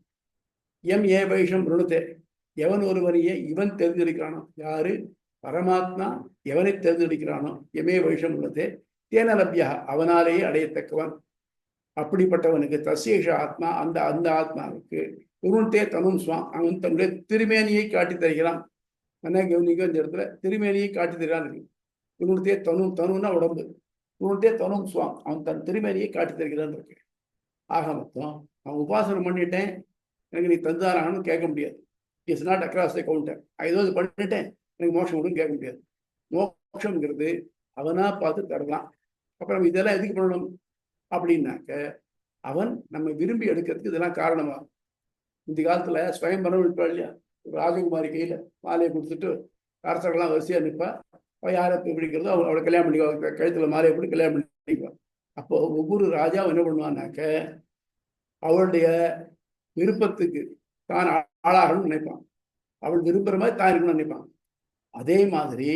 எம் ஏ வைஷம் ருணுத்தே, எவன் ஒருவனையே இவன் தெரிஞ்சிருக்கிறானோ, யாரு பரமாத்மா எவனை தேர்ந்தெடுக்கிறானோ எமே வைஷம் உள்ளதே தேன லப்யா, அவனாலேயே அடையத்தக்கவன். அப்படிப்பட்டவனுக்கு தசேஷ ஆத்மா, அந்த அந்த ஆத்மாவுக்கு உருண்டே தனும் ஸ்வாம், அவன் தன்னுடைய திருமேனியை காட்டி தருகிறான். என்ன கவனிக்க, இந்த இடத்துல திருமேனியை காட்டி தருகிறான் இருக்கு. உருண்டே தனுன்னா உடம்பு, உருண்டே தனும் ஸ்வாம், அவன் தன் திருமேனியை காட்டி தருகிறான் இருக்கு. ஆக மொத்தம் அவன் உபாசனம் பண்ணிட்டேன், எனக்கு நீ தந்தாரான்னு கேட்க முடியாது. It's not across the counter. ஏதோ பண்ணிட்டேன் எனக்கு மோட்சம் கொடுன்னு கேட்க முடியாது. மோட்சம்ங்கிறது அவனா பார்த்து தரலாம். அப்புறம் இதெல்லாம் எதுக்கு பண்ணணும் அப்படின்னாக்க, அவன் நம்ம விரும்பி எடுக்கிறதுக்கு இதெல்லாம் காரணமாகும். இந்த காலத்துல ஸ்வயம்பரம் இருப்பா இல்லையா, ராஜகுமாரி கையில மாலையை கொடுத்துட்டு அரசர்கள்லாம் வரிசையா நிற்பா, யாரை பிடிக்கிறதோ அவளை கல்யாணம் பண்ணிக்குவா, கழுத்துல மாலையை போட்டு கல்யாணம் பண்ணிக்குவா. அப்போ ஒவ்வொரு ராஜாவும் என்ன பண்ணுவான்னாக்க, அவளுடைய விருப்பத்துக்கு தான் ஆளாகணும்னு நினைப்பான், அவள் விரும்புகிற மாதிரி தான் இருக்கணும்னு நினைப்பான். அதே மாதிரி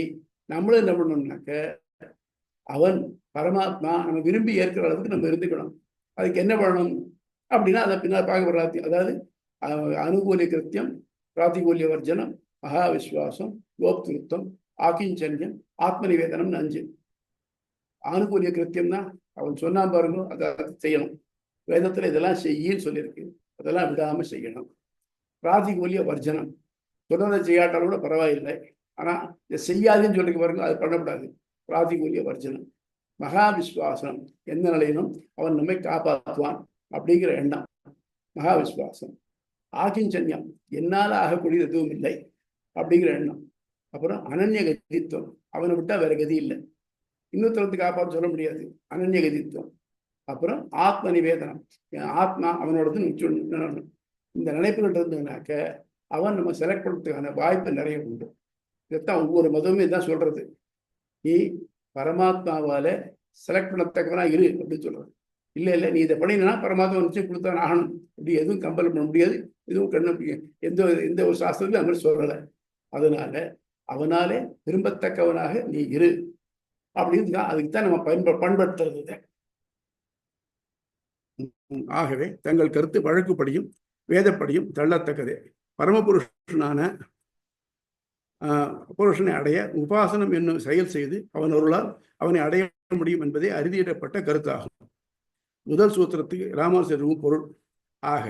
நம்மளும் என்ன பண்ணணும்னாக்க, அவன் பரமாத்மா நம்ம விரும்பி ஏற்கிற அளவுக்கு நம்ம இருந்துக்கணும். அதுக்கு என்ன பண்ணணும் அப்படின்னா, அதை பின்னால் பார்க்கப்படுறாத்தி, அதாவது அனுகூலிய கிருத்தியம், பிராத்திகூல்ய வர்ஜனம், மகா விஸ்வாசம், கோப்திருத்தம், ஆக்கிஞ்சன்யம், ஆத்ம நிவேதனம்னு 5. அனுகூலிய கிருத்தியம்னா அவன் சொன்னான் பாருங்க, அதை செய்யணும். வேதத்துல இதெல்லாம் செய்யின்னு சொல்லியிருக்கு, அதெல்லாம் விடாம செய்யணும். பிராத்திகூல்ய வர்ஜனம், சொன்னதை செய்யாட்டாலும் கூட பரவாயில்லை, ஆனா இதை செய்யாதுன்னு சொல்லிட்டு பாருங்க, அது பண்ணக்கூடாது. பிராத்திகூல்ய வர்ஜனம். மகா விஸ்வாசம், எந்த நிலையிலும் அவன் நம்மை காப்பாற்றுவான் அப்படிங்கிற எண்ணம் மகா விஸ்வாசம். ஆக்கிஞ்சன்யம், என்னால ஆகக்கூடியது எதுவும் இல்லை அப்படிங்கிற எண்ணம். அப்புறம் அனன்ய கதித்துவம், அவனை விட்டா வேற கதி இல்லை, இன்னொருத்தரத்துக்கு காப்பாற்ற சொல்ல முடியாது, அனன்ய கதித்துவம். அப்புறம் ஆத்ம நிவேதனம், ஆத்மா அவனோடது நிச்சயம். இந்த நினைப்புகள் இருந்ததுனாக்க அவன் நம்ம செலக்ட் பண்ணுறதுக்கான வாய்ப்பு நிறைய உண்டு. இதைத்தான் ஒவ்வொரு மதமுமே தான் சொல்றது, நீ பரமாத்மாவால செலக்ட் பண்ணத்தக்கவனா இரு அப்படின்னு சொல்றது. இல்லை நீ இதை பண்ணினா பரமாத்மா நிச்சயம் கொடுத்தான் ஆகணும், அப்படி எதுவும் கம்பல் பண்ண முடியாது, எதுவும் கண்ணு எந்த ஒரு சாஸ்திரத்திலும் அந்த மாதிரி சொல்லலை. அதனால அவனாலே விரும்பத்தக்கவனாக நீ இரு அப்படின்னு தான், அதுக்கு தான் நம்ம பண்படுத்துறது. ஆகவே தங்கள் கருத்து வழக்குப்படியும் வேதப்படியும் தள்ளத்தக்கதே. பரமபுருஷனான புருஷனை அடைய உபாசனம் என்னும் செயல் செய்து அவன் அருளால் அவனை அடைய முடியும் என்பதே அறுதியிடப்பட்ட கருத்தாகும். முதல் சூத்திரத்துக்கு ராமானுஜரும் பொருள். ஆக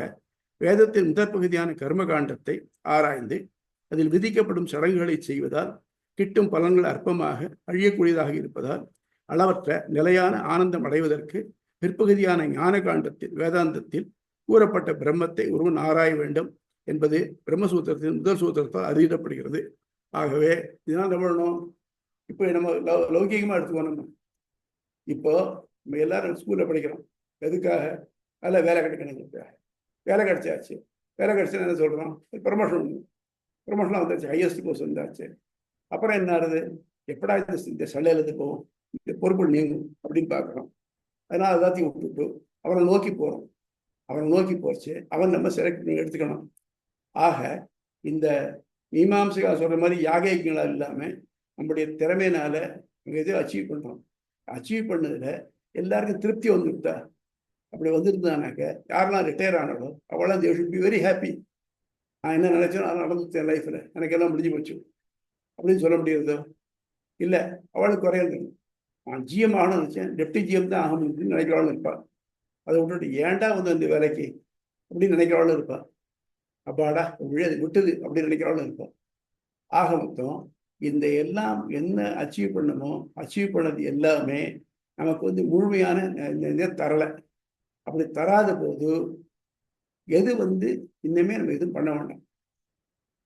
வேதத்தின் முதற் பகுதியான கர்மகாண்டத்தை ஆராய்ந்து அதில் விதிக்கப்படும் சடங்குகளை செய்வதால் கிட்டும் பலன்கள் அற்பமாக அழியக்கூடியதாக இருப்பதால் அளவற்ற நிலையான ஆனந்தம் அடைவதற்கு பிற்பகுதியான ஞான காண்டத்தில் வேதாந்தத்தில் கூறப்பட்ட பிரம்மத்தை ஒருவன் ஆராய வேண்டும் என்பது பிரம்மசூத்திரத்தின் முதல் சூத்திரத்தால் அறிவிடப்படுகிறது. ஆகவே இதனால் என்ன பண்ணணும்? இப்போ நம்ம லௌகீகமாக எடுத்துக்கோம். நம்ம இப்போ நம்ம எல்லாரும் ஸ்கூலில் படிக்கிறோம். எதுக்காக? அதில் வேலை கிடைக்கணுங்க. வேலை கிடைச்சாச்சு. வேலை கிடைச்சா என்ன சொல்கிறோம்? ப்ரமோஷனாக வந்தாச்சு, ஹையஸ்ட் கோர்ஸ் வந்தாச்சு. அப்புறம் என்ன ஆகுது? எப்படா இந்த சண்டையிலேருந்து போகும், இந்த பொறுப்புகள் நீங்கும் அப்படின்னு பார்க்குறோம். அதனால் எல்லாத்தையும் விட்டுட்டு அவனை நோக்கி போகிறோம். அவனை நோக்கி போச்சு அவன் நம்ம செலக்ட் பண்ணி எடுத்துக்கணும். ஆக இந்த மீமாம்சையா சொல்கிற மாதிரி யாகயங்களாக இல்லாமல் நம்முடைய திறமையினால நம்ம எதையும் அச்சீவ் பண்ணுறோம். அச்சீவ் பண்ணதில் எல்லாருக்கும் திருப்தி வந்துவிட்டா, அப்படி வந்துருந்தானாக்க யாரெல்லாம் ரிட்டையர் ஆனாலும் அவளாம் they should be very happy. நான் என்ன நினைச்சேன் அது நடந்துச்சு என் லைஃப்பில், எனக்கு எல்லாம் முடிஞ்சு போச்சு அப்படின்னு சொல்ல முடியாதோ? இல்லை, அவளுக்கு குறையாது. நான் ஜிஎம் ஆகணும்னு நினச்சேன், டெப்டி ஜிஎம் தான் ஆகணும் அப்படின்னு நினைக்கிறவளும் இருப்பாள். அதை விட்டுட்டு ஏன்டா வந்து அந்த வேலைக்கு அப்படின்னு நினைக்கிறவளும் இருப்பாள். அப்பாடா அது விட்டுது அப்படின்னு நினைக்கிறவளும் இருப்பாள். ஆக மொத்தம் இந்த எல்லாம் என்ன அச்சீவ் பண்ணமோ அச்சீவ் பண்ணது எல்லாமே நமக்கு வந்து முழுமையான இதை தரலை. அப்படி தராத போது எது வந்து இன்னமே நம்ம எதுவும் பண்ண வேண்டாம்,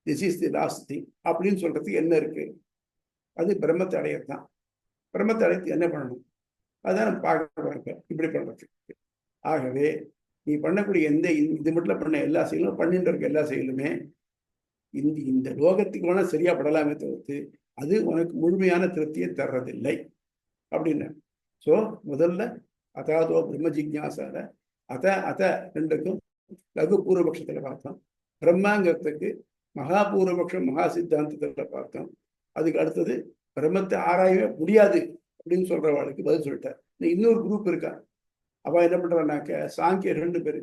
this is the last thing அப்படின்னு சொல்றதுக்கு என்ன இருக்கு? அது பிரம்மத்தை அடையத்தான். பிரம்மத்தை அடையத்து என்ன பண்ணணும்? அதான் நம்ம பார்க்க போறோம் இப்படி பண்றதுக்கு. ஆகவே நீ பண்ணக்கூடிய எந்த இது மட்டும் பண்ண எல்லா செயலும் பண்ணிட்டு இருக்க எல்லா செயலுமே இந்த லோகத்துக்கு வேணா சரியா படலாமே தவிர்த்து அது உனக்கு முழுமையான திருப்தியை தர்றதில்லை அப்படின்னு. ஸோ முதல்ல அதாதோ பிரம்ம ஜிக்ஞாசால அத ரெண்டுக்கும் லகு பூர்வபக்ஷத்தில் பார்த்தோம். பிரம்மாங்கிறதுக்கு மகா பூர்வபக்ஷம் மகா சித்தாந்தத்தில் பார்த்தோம். அதுக்கு அடுத்தது பிரம்மத்தை ஆராயவே முடியாது அப்படின்னு சொல்றவாளுக்கு பதில் சொல்லிட்டார். இன்னொரு குரூப் இருக்கா. அவள் என்ன பண்றான்னாக்க சாங்கியம் 2 பேர்,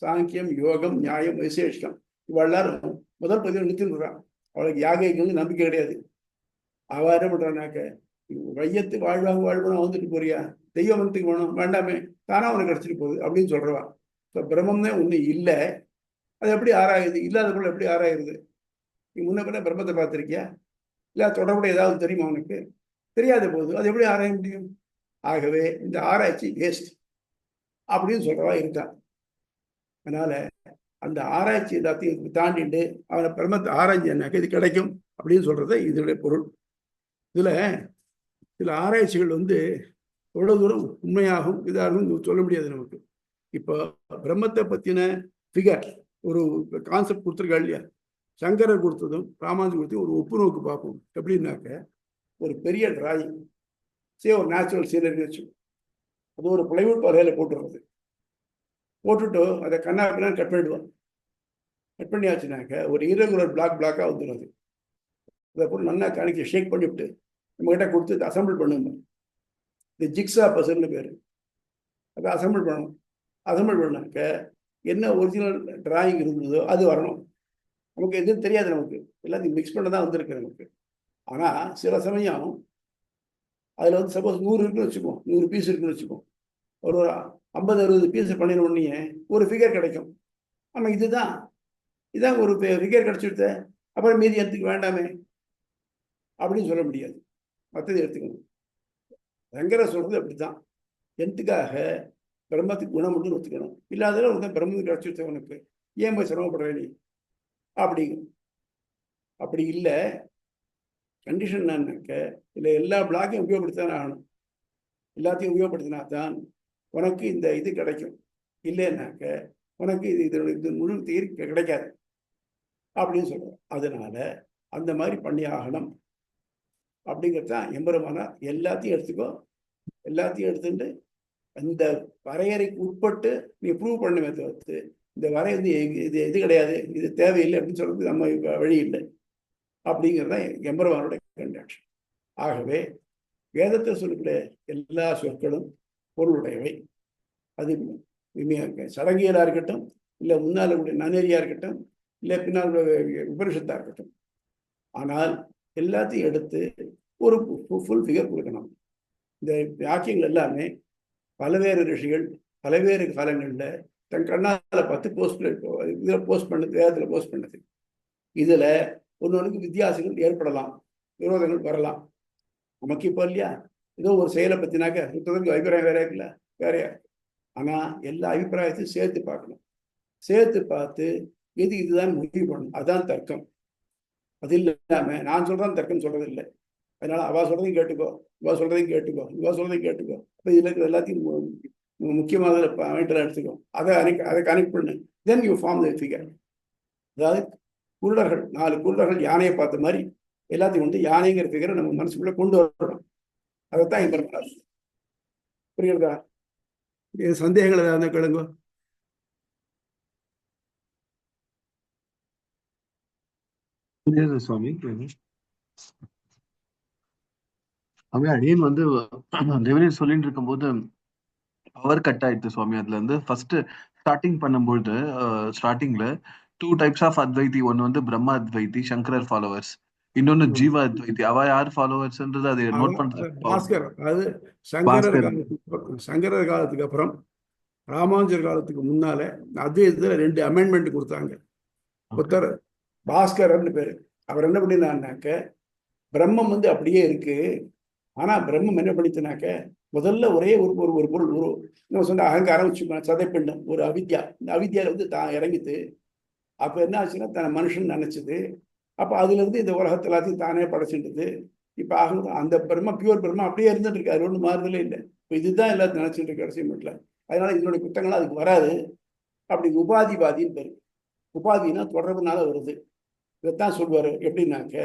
சாங்கியம் யோகம் நியாயம் விசேஷம், இவள் எல்லாரும் முதல் பதிவு நிறுத்தின்றான். அவளுக்கு யாகைக்கு நம்பிக்கை கிடையாது. அவள் என்ன பண்றான்னாக்க வையத்து வாழ்வாங்க வந்துட்டு போறியா, தெய்வத்துக்கு வேணும் வேண்டாமே, தானா உனக்கு கிடைச்சிட்டு போகுது அப்படின்னு சொல்றவா. இப்போ பிரம்மம்னே ஒண்ணு இல்லை, அது எப்படி ஆராயுது? இல்லாத பொருள் எப்படி ஆராயுது? நீ முன்ன பின்ன பிரம்மத்தை பார்த்திருக்கியா? இல்லை தொடர்புடைய ஏதாவது தெரியுமா உனக்கு? தெரியாத போது அது எப்படி ஆராய முடியும்? ஆகவே இந்த ஆராய்ச்சி வேஸ்ட் அப்படின்னு சொல்றவா இருக்கா. அதனால அந்த ஆராய்ச்சி எல்லாத்தையும் தாண்டிட்டு அவனை பிரம்மத்தை ஆராய்ச்சினாக்க இது கிடைக்கும் அப்படின்னு சொல்றது இதனுடைய பொருள். இதுல சில ஆராய்ச்சிகள் வந்து எவ்வளவு தூரம் உண்மையாகும் இதாகும் சொல்ல முடியாது நமக்கு. இப்போ பிரம்மத்தை பத்தின ஃபிகர் ஒரு கான்செப்ட் கொடுத்துருக்கா இல்லையா? சங்கரர் கொடுத்ததும் ராமானுஜர் கொடுத்ததும் ஒரு ஒப்பு நோக்கு பார்ப்போம். எப்படின்னாக்க ஒரு பெரிய டிராயிங், ஒரு நேச்சுரல் சீனரி வச்சு அது ஒரு பிளைவுட் வரையில போட்டுடுறது. போட்டுட்டு அதை கண்ணா கட் பண்ணிடுவான். கட் பண்ணியாச்சுனாக்க ஒரு இரகுலர் பிளாக்காக வந்துடும். அதை போட்டு நல்லா கணக்கு ஷேக் பண்ணிவிட்டு நம்மகிட்ட கொடுத்து அசம்பிள் பண்ணுங்க. இந்த ஜிக்ஸா பசல்னு பேர். அதை அசம்பிள் பண்ணணும். அசம்பிள் பண்ணாக்க என்ன ஒரிஜினல் டிராயிங் இருந்ததோ அது வரணும். நமக்கு எதுவும் தெரியாது, நமக்கு எல்லாத்தையும் மிக்ஸ் பண்ண தான் வந்திருக்கு நமக்கு. ஆனால் சில சமயம் அதில் வந்து சப்போஸ் 100 இருக்குன்னு வச்சுக்குவோம், 100 பீஸ் இருக்குன்னு வச்சுக்குவோம். ஒரு 50-60 பீஸ் பண்ணின உடனே ஒரு ஃபிகர் கிடைக்கும். ஆமாம் இதான் ஒரு ஃபிகர் கிடைச்சிடுத்த, அப்புறம் மீதி எடுத்துக்க வேண்டாமே அப்படின்னு சொல்ல முடியாது. மற்றது எடுத்துக்கணும். சங்கர சொல்றது அப்படித்தான். எதுக்காக பிரம்மத்துக்கு குணம் மட்டும் ஒத்துக்கணும், இல்லாததில் ஒருத்தன் பிரம்மத்துக்கு கிடைச்சிடுத்த உனக்கு ஏன் போய் சிரமப்படுற நீ அப்படி இல்லை. கண்டிஷன் என்னன்னாக்க இல்லை எல்லா பிளாக்கையும் உபயோகப்படுத்தானே ஆகணும். எல்லாத்தையும் உபயோகப்படுத்தினா தான் உனக்கு இந்த இது கிடைக்கும். இல்லைன்னாக்க உனக்கு இது முழு தீர் கிடைக்காது அப்படின்னு சொல்கிறோம். அதனால அந்த மாதிரி பண்ணி ஆகணும் அப்படிங்கிறது தான் எம்பெருமானா. எல்லாத்தையும் எடுத்துக்கோ, எல்லாத்தையும் எடுத்துட்டு அந்த வரையறைக்கு உட்பட்டு நீ ப்ரூவ் பண்ணுமே தவிர்த்து இந்த வரை வந்து இது எது கிடையாது, இது தேவையில்லை அப்படின்னு சொல்றது நம்ம வழி இல்லை அப்படிங்கிறது தான் எம்பெருமானோட கண்டாட்சி. ஆகவே வேதத்தை சொல்லக்கூடிய எல்லா சொற்களும் பொருளுடையவை. அது சடங்கியலா இருக்கட்டும், இல்லை முன்னால் உள்ள நன்னெறியா இருக்கட்டும், இல்லை பின்னால் உபனிஷத்தா இருக்கட்டும். ஆனால் எல்லாத்தையும் எடுத்து ஒரு ஃபுல் ஃபிகர் கொடுக்கணும். இந்த வாக்கியங்கள் எல்லாமே பல்வேறு ரிஷிகள் பல்வேறு காலங்களில் தன் கண்ணால் பார்த்து இதில் போஸ்ட் பண்ணது, வேதத்தில் போஸ்ட் பண்ணது. இதில் ஒன்னொன்றுக்கு வித்தியாசங்கள் ஏற்படலாம், விரோதங்கள் வரலாம். நமக்கு இப்போ இல்லையா, ஏதோ ஒரு செயலை பற்றினாக்க சுத்தத்துக்கு அபிப்பிராயம் வேற இருக்குல்ல, வேறையா. ஆனால் எல்லா அபிப்பிராயத்தையும் சேர்த்து பார்க்கணும். சேர்த்து பார்த்து இதுதான் முடிவு பண்ணணும். அதுதான் தர்க்கம். அது இல்லாமல் நான் சொல்கிறேன் தர்க்கம் சொல்கிறது இல்லை. அதனால அவ சொல்கிறதையும் கேட்டுக்கோ, இவா சொல்கிறதையும் கேட்டுக்கோ, இவா சொல்கிறதையும் கேட்டுக்கோ. அப்போ இதில் இருக்கிற எல்லாத்தையும் முக்கியமாக பாயிண்டெல்லாம் எடுத்துக்கோ, அதை கனெக்ட் பண்ணு. Then you form the figure. அதாவது குருடர்கள் 4 குருடர்கள் யானையை பார்த்த மாதிரி எல்லாத்தையும் வந்து யானைங்கிற ஃபிகரை நம்ம மனசுக்குள்ளே கொண்டு வரணும். அதைத்தான் என் பண்ணாது. புரியுறதா? சந்தேகங்கள் ஏதாவது கேளுங்க. சுவாமி அடியன் வந்து ரெவலியர் சொல்லிட்டு இருக்கும்போது பவர் கட் ஆயிடுச்சு சுவாமி. அதுல இருந்து ஃபர்ஸ்ட் ஸ்டார்டிங் பண்ணும்போது ஸ்டார்டிங்ல 2 டைப்ஸ் ஆஃப் அத்வைதி. ஒன்னு வந்து பிரம்ம அத்வைதி, சங்கரர் ஃபாலோவர்ஸ். இன்னொன்னு ஜீவ அத்வைதி. அவ யார் ஃபாலோவர்ஸ்ன்றது அதை நோட் பண்றது பாஸ்கர். அதாவது சங்கரர் காலத்துக்கு அப்புறம் ராமானுஜர் காலத்துக்கு முன்னால அத்வைதத்துல 2 அமெண்ட்மெண்ட் கொடுத்தாங்க. ஒருத்தர் பாஸ்கரர்னு பேரு. அவர் என்ன பண்ணினாக்க, பிரம்மம் வந்து அப்படியே இருக்கு, ஆனா பிரம்மம் என்ன பண்ணிச்சுனாக்க முதல்ல ஒரே ஒரு பொருள், நம்ம சொன்ன அகங்காரம் வச்சுக்கோங்க, சதைப்பிண்டம், ஒரு அவித்யா. இந்த அவித்யால வந்து தான் இறங்கிட்டு அப்ப என்ன ஆச்சுன்னா தன்னை மனுஷன் நினைச்சது. அப்ப அதுல இருந்து இந்த உலகத்தை எல்லாத்தையும் தானே படைச்சிட்டு இப்ப அந்த பிரம்மா பியூர் பிரம்மா அப்படியே இருந்துட்டு இருக்கு. அது ஒன்றும் மாறுதலே இல்லை. இப்போ இதுதான் எல்லாத்தையும் நினைச்சிட்டு இருக்கு கடைசி மட்டும். அதனால இதனுடைய குத்தங்கள்லாம் அதுக்கு வராது. அப்படி உபாதிவாதின்னு பேரு. உபாதினா தொடர்புனால வருது. இதைத்தான் சொல்வாரு. எப்படின்னாக்க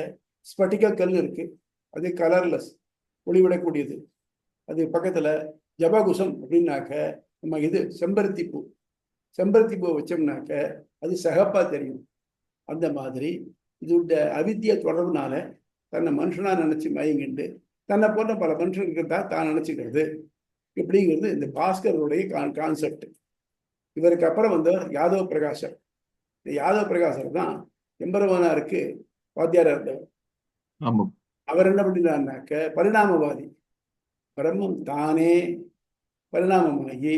ஸ்பட்டிக கல் இருக்கு, அது கலர்லெஸ், ஒளிவிடக்கூடியது. அது பக்கத்துல ஜபகுசம் அப்படின்னாக்க நம்ம இது செம்பருத்தி பூ வச்சோம்னாக்க அது சகப்பா தெரியும். அந்த மாதிரி இதோட அவித்திய தொடர்புனால தன்னை மனுஷனா நினைச்சு மயங்கிண்டு தன்னை போன்ற பல மனுஷன் இருக்கிறதா தான் நினைச்சுக்கிறது. இப்படிங்கிறது இந்த பாஸ்கருடைய கான்செப்ட். இவருக்கு அப்புறம் வந்து யாதவ பிரகாசர். இந்த யாதவ பிரகாசர் தான் எம்பெருமானாருக்கு வாத்தியாரா இருந்தவர். அவர் என்ன பண்ணினார்னாக்க பரிணாமவாதி. பிரம்மம் தானே பரிணாமமாகி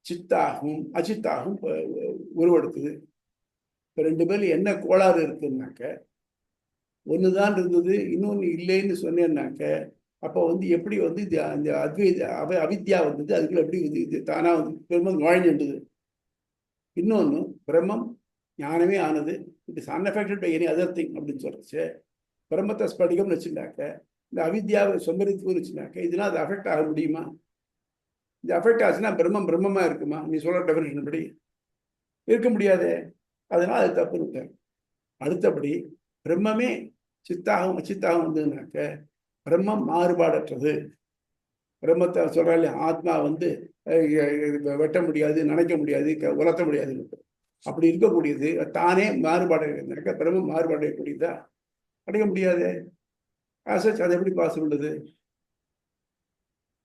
சித்தாகவும் அச்சித்தாகவும் உருவெடுத்தது. இப்போ 2 பேர்ல என்ன கோளாறு இருக்குன்னாக்க, ஒண்ணுதான் இருந்தது இன்னொன்னு இல்லைன்னு சொன்னேன்னாக்க, அப்போ வந்து எப்படி வந்து இது அந்த அவித்யா வந்தது, அதுக்குள்ள எப்படி வந்து இது தானா வந்து பிரம்மம் நுழைஞ்சின்றது. இன்னொன்னு பிரம்மம் ஞானமே ஆனது, it is unaffected by any other thing அப்படின்னு சொல்றச்சு. பிரம்மத்தை ஸ்படிகம்னு வச்சுட்டாக்க, இந்த அவித்யாவை சொம்பரித்துவம்னு வச்சுட்டாக்க, இதெல்லாம் அது அஃபெக்ட் ஆக முடியுமா? இந்த அஃபெக்ட் ஆச்சுன்னா பிரம்மமா இருக்குமா? நீ சொல்ற டெஃபினேஷன் படி இருக்க முடியாதே. அதனால அது தப்புன்னு. அடுத்தபடி பிரம்மமே சித்தாகவும் அச்சித்தாகவும் வந்ததுனாக்க பிரம்மம் மாறுபாடற்றது. பிரம்மத்தை சொல்றா இல்லையா, ஆத்மா வந்து வெட்ட முடியாது, நினைக்க முடியாது, உலர்த்த முடியாதுன்னு. அப்படி இருக்கக்கூடியது தானே மாறுபாடு இருந்தாக்க பிரம்மம் மாறுபாடையக்கூடியதா? அடைய முடியாது. அது எப்படி பாசிபிள்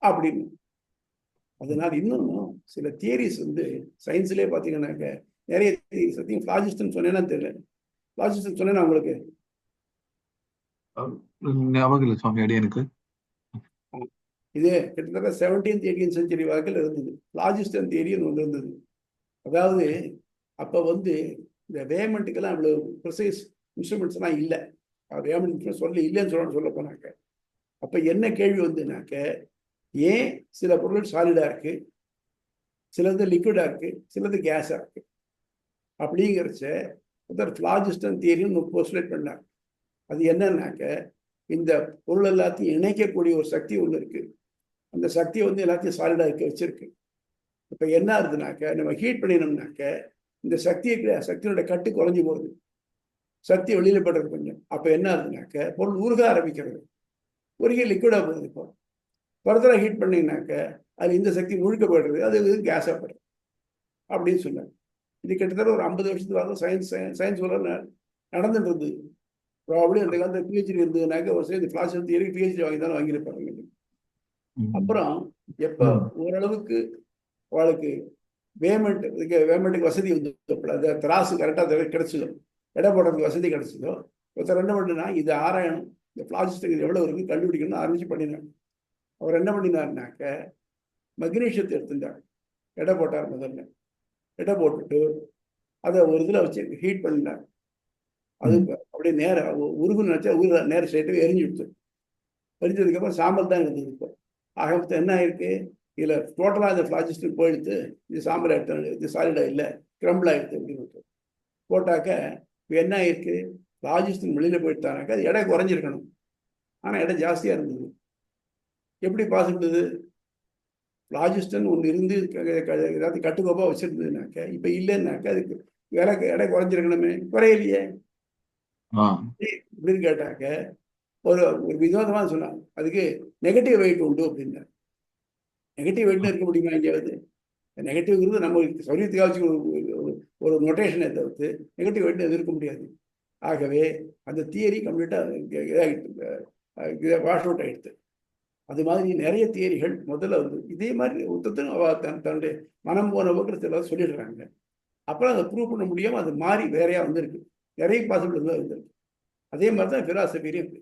அப்படின்னு. அதனால இன்னொன்னும் சில தியரிஸ் வந்து சயின்ஸ்லேயே பார்த்தீங்கன்னாக்க நிறைய தியரிஸ் சத்தியம் பிளாஜிஸ்ட்னு சொன்னேன்னா தெரியல. பிளாஜிஸ்ட் சொன்னேன்னா உங்களுக்கு ஞாபகம் இல்லை சுவாமி. அடியனுக்கு இது கிட்டத்தட்ட 17th 18th செஞ்சுரி வரைக்கும் இருந்தது. பிளாஜிஸ்டன் தியரின்னு ஒன்று இருந்தது. அதாவது அப்போ வந்து இந்த வேமெண்ட்டுக்கெல்லாம் அவ்வளோ ப்ரிசைஸ் இன்ஸ்ட்ருமெண்ட்ஸ் எல்லாம் இல்லை. வேமெண்ட் இன்ஸ்ட்ருமெண்ட் இல்லைன்னு சொல்ல போனாக்க, அப்போ என்ன கேள்வி வந்துனாக்க, ஏன் சில பொருள் சாலிடா இருக்கு, சிலது லிக்விடா இருக்கு, சிலது கேஸா இருக்கு அப்படிங்கிறச்ச ஒருத்தர் பிளாஜிஸ்டன் தியரின்னு போஸ்டுலேட் பண்ணார். அது என்னன்னாக்க, இந்த பொருள் எல்லாத்தையும் இணைக்கக்கூடிய ஒரு சக்தி ஒன்று இருக்கு. அந்த சக்தியை வந்து எல்லாத்தையும் சாலிடா இருக்க வச்சிருக்கு. இப்போ என்ன ஆகுதுனாக்க, நம்ம ஹீட் பண்ணினோம்னாக்க இந்த சக்தியோட கட்டு குறைஞ்சி போகுது, சக்தி வெளியில படுறது கொஞ்சம். அப்போ என்ன ஆகுதுனாக்க பொருள் உருக ஆரம்பிக்கிறது, உருகி லிக்விடா போகுது. இப்போ ஃபர்தரா ஹீட் பண்ணீங்கன்னாக்க அது இந்த சக்தி முழுக்க போயிடுறது, அது கேஸா போடுறது அப்படின்னு சொன்னாங்க. இது கிட்டத்தட்ட ஒரு 50 வருஷத்துக்கு சயின்ஸ் நடந்துட்டு இருந்தது. ப்ராபப்ளி அந்த காலத்தில் பிஹெச்டி இருந்ததுனாக்க ஒரு சேர்ந்து பிளாஸ்டிக் தியரி பிஹெச்டி வாங்கியிருப்பாங்க. அப்புறம் எப்போ ஓரளவுக்கு அவளுக்கு பேமெண்ட்டுக்கு வசதி வந்து அந்த திராசு கரெக்டாக கிடைச்சதோ, எடை போடுறதுக்கு வசதி கிடைச்சதோ, ஒருத்தர் என்ன பண்ணுனா இது ஆராயணும், இந்த பிளாஸ்டிக் எவ்வளோ இருக்கு கண்டுபிடிக்கணும்னு ஆரம்பிச்சு பண்ணினார். அவர் என்ன பண்ணினாருனாக்க மக்னீஷியத்தை எடுத்துட்டார், எடை போட்டார். முதல்ல எடை போட்டுட்டு அதை ஒரு இதில் வச்சு ஹீட் பண்ணினார். அது அப்படியே நேரம் உருகுன்னு நினச்சா நேரம் ஸ்ட்ரெயிட்டாக எரிஞ்சுடுச்சு. எரிஞ்சதுக்கப்புறம் சாம்பல் தான் இருந்தது. இப்போ ஆக மொத்தம் என்ன ஆயிருக்கு, இதில் டோட்டலாக இந்த பிளாஸ்டிக் போயிடுத்து, இது சாம்பல் ஆகிடுத்து, இது சாலிடாக இல்லை கிரம்பிள் ஆகிடுது அப்படின்னு போட்டாக்க இப்போ என்ன ஆயிருக்கு, பிளாஸ்டிக் வெளியில் போயிட்டானாக்கா அது எடை குறைஞ்சிருக்கணும், ஆனால் எடை ஜாஸ்தியாக இருந்தது. எப்படி பாசிபிள்? பிளாஸ்டிக் ஒன்று இருந்து ஏதாவது கட்டுக்கோப்பாக வச்சிருந்ததுனாக்க இப்போ இல்லைன்னாக்கா அதுக்கு எடை குறைஞ்சிருக்கணுமே, குறையிலையே. இப்படின்னு கேட்டாக்க ஒரு வினோதமாக சொன்னாங்க, அதுக்கு நெகட்டிவ் வெயிட் உண்டு அப்படின்னா. நெகட்டிவ் வெயிட்னு இருக்க முடியுமா எங்கேயாவது? நெகட்டிவ்ங்கிறது நம்ம சௌரியத்துக்காக வச்சு ஒரு நொட்டேஷனை தவிர்த்து நெகட்டிவ் வெயிட்னு எது இருக்க முடியாது. ஆகவே அந்த தியரி கம்ப்ளீட்டாக இதாகிட்டு வாஷ் அவுட் ஆகிடுது. அது மாதிரி நிறைய தியரிகள் முதல்ல வந்து இதே மாதிரி ஒருத்தரும் தன்னுடைய மனம் போன போக்குறதுல சொல்லிடுறாங்க. அப்புறம் அதை ப்ரூவ் பண்ண முடியாமல் அது மாறி வேறையாக வந்துருக்கு, நிறைய பாசிபிலிட்டி தான் இருந்திருக்கு. அதே மாதிரி தான் ஃபிலாசபிலையும் இருக்கு.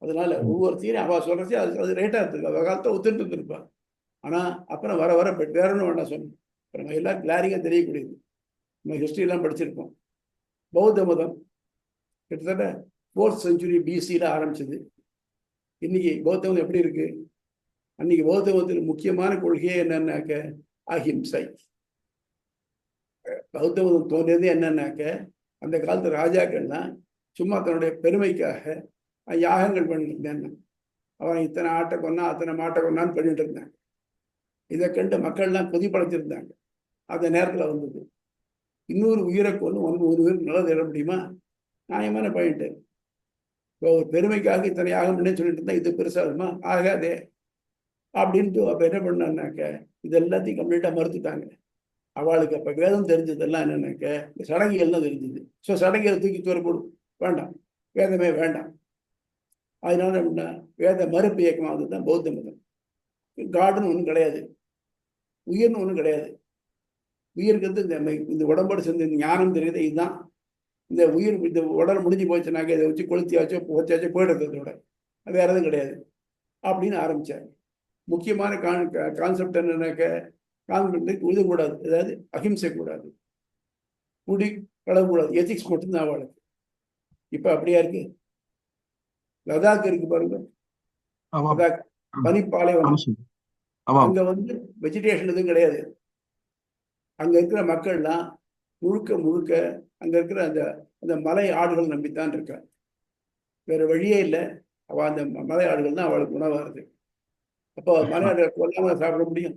அதனால ஒவ்வொரு தியரியும் அவள் சொல்றச்சு அது ரைட்டாக இருக்கு, அவள் காலத்தை ஒத்துட்டு இருந்திருப்பாள். ஆனால் அப்புறம் வர வர வேற ஒன்று வேண்டாம் சொன்னோம். இப்போ நம்ம எல்லாம் கிளாரிங்காக தெரியக்கூடியது, நம்ம ஹிஸ்ட்ரியெல்லாம் படிச்சிருக்கோம். பௌத்த மதம் கிட்டத்தட்ட 4th century BC ஆரம்பிச்சது. இன்னைக்கு பௌத்த மதம் எப்படி இருக்கு? அன்னைக்கு பௌத்த மதத்தில் முக்கியமான கொள்கையே என்னன்னாக்க அஹிம்சை. பௌத்த மதம் தோன்றியது என்னன்னாக்க அந்த காலத்து ராஜாக்கள்லாம் சும்மா தன்னுடைய பெருமைக்காக யாகங்கள் பண்ணிட்டு இருந்தாங்க. அவன் இத்தனை ஆட்டை கொன்னா அத்தனை மாட்டை கொன்னான்னு பண்ணிட்டு இருந்தாங்க. இதை கண்டு மக்கள்லாம் கொதிப்படைச்சிருந்தாங்க. அந்த நேரத்தில் வந்தது இன்னொரு உயிரை கொண்டு ஒரு உயிர் நல்லது இட முடியுமா? நியாயமான பாயிண்ட்டு. இப்போ ஒரு பெருமைக்காக இத்தனை யாகம் பண்ணி சொல்லிட்டு இருந்தா இது பெருசாகுமா? ஆகாதே அப்படின்ட்டு அப்போ என்ன பண்ணான்னாக்க இது எல்லாத்தையும் கம்ப்ளீட்டாக மறுத்துட்டாங்க. அவளுக்கு அப்போ வேதம் தெரிஞ்சதெல்லாம் என்னன்னாக்க இந்த சடங்குகள்லாம் தெரிஞ்சது. ஸோ சடங்குகளை தூக்கி தூர போடும், வேண்டாம், வேதமே வேண்டாம். அதனால என்ன, வேத மறுப்பு இயக்கமாக தான் பௌத்த மதம். காடுன்னு ஒன்றும் கிடையாது, உயிர்னு ஒன்றும் கிடையாது. உயிருக்கு இந்த உடம்போடு சேர்ந்து ஞானம் தெரியுது, இதுதான் இந்த உயிர். இந்த உடல் முடிஞ்சு போச்சுனாக்க இதை வச்சு கொளுத்தியாச்சோ புகைச்சாச்சோ போயிடுறதோட வேற எதுவும் கிடையாது அப்படின்னு ஆரம்பிச்சார். முக்கியமான கான்செப்ட் என்னன்னாக்க கான்செப்ட் உழுதக்கூடாது, அதாவது அஹிம்சை கூடாது, குடி கலக்கூடாது, எத்திக்ஸ் மட்டும்தான் அவளுக்கு. இப்போ அப்படியா இருக்கு? லடாக் இருக்கு பாருங்க, லடாக் பனிப்பாலைவனம், அங்க வந்து வெஜிடேஷன் எதுவும் கிடையாது. அங்க இருக்கிற மக்கள்லாம் முழுக்க முழுக்க அங்க இருக்கிற அந்த அந்த மலை ஆடுகள் நம்பித்தான் இருக்கா. வேற வழியே இல்லை. அவள் அந்த மலை ஆடுகள் தான் அவளுக்கு உணவாகுது. அப்போ மலை ஆடுகள் கொல்லாம சாப்பிட முடியும்?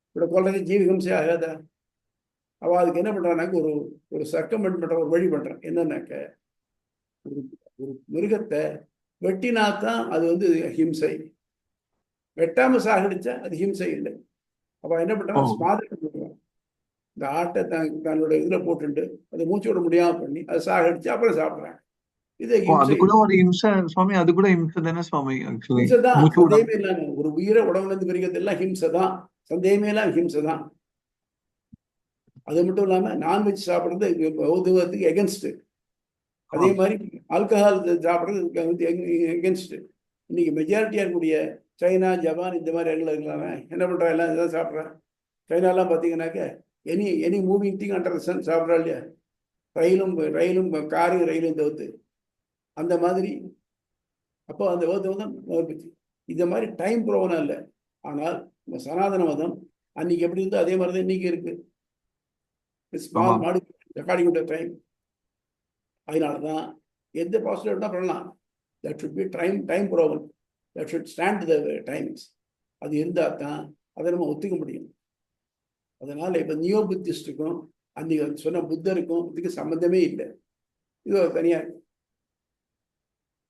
இப்படி கொல்றது ஜீவஹிம்சை ஆகாதா? அவள் அதுக்கு என்ன பண்றான்னாக்க ஒரு சர்க்கமெண்ட் பண்ற ஒரு வழி பண்றான். என்னன்னாக்க ஒரு மிருகத்தை வெட்டினாத்தான் அது வந்து ஹிம்சை, வெட்டாம சாகடிச்சா அது ஹிம்சை இல்லை. அவள் என்ன பண்றான், ஸ்மாதகம் பண்றான். இந்த ஆட்டை தன்னோட இதுல போட்டுட்டு அதை மூச்சு விட முடியாம பண்ணி அதை சாகடிச்சு அப்புறம் சாப்பிடுறாங்க. இது சந்தேகமே இல்லாம ஒரு உயிரை உடம்புல இருந்து பிரிக்கிறது எல்லாம் ஹிம்சை தான், சந்தேகமே எல்லாம் ஹிம்சை தான். அது மட்டும் இல்லாம நான்வெஜ் சாப்பிடுறது பௌத்தத்துக்கு எகென்ஸ்ட். அதே மாதிரி ஆல்கஹால் சாப்பிடுறது எகென்ஸ்ட். இன்னைக்கு மெஜாரிட்டியா இருக்கக்கூடிய சைனா, ஜப்பான் இந்த மாதிரி இடங்கள் இருக்கலாம என்ன பண்றா, எல்லாம் இதான் சாப்பிட்றான். சைனாலாம் பார்த்தீங்கன்னாக்க any moving thing under the sun சாப்பிட்றா இல்லையா? ரயிலும் காரும் ரயிலும் தவிர்த்து அந்த மாதிரி. அப்போ அந்த பௌத்த மதம் இந்த மாதிரி டைம் ப்ரோவனா இல்லை. ஆனால் சனாதன மதம் அன்னைக்கு எப்படி இருந்தோ அதே மாதிரி தான் இன்னைக்கு இருக்கு. ஸ்மால் மாடு ரெக்கார்டிங் டைம். அதனாலதான் எந்த பாசிட்டிவ் தான் பண்ணலாம். That should be time ப்ரோவன், that should stand the timings. அது இருந்தால் தான் அதை நம்ம ஒத்துக்க முடியும். அதனால இப்போ நியோ புத்திஸ்டுக்கும் அன்னைக்கு சொன்ன புத்தருக்கும் இதுக்கு சம்மந்தமே இல்லை. இது ஒரு தனியாக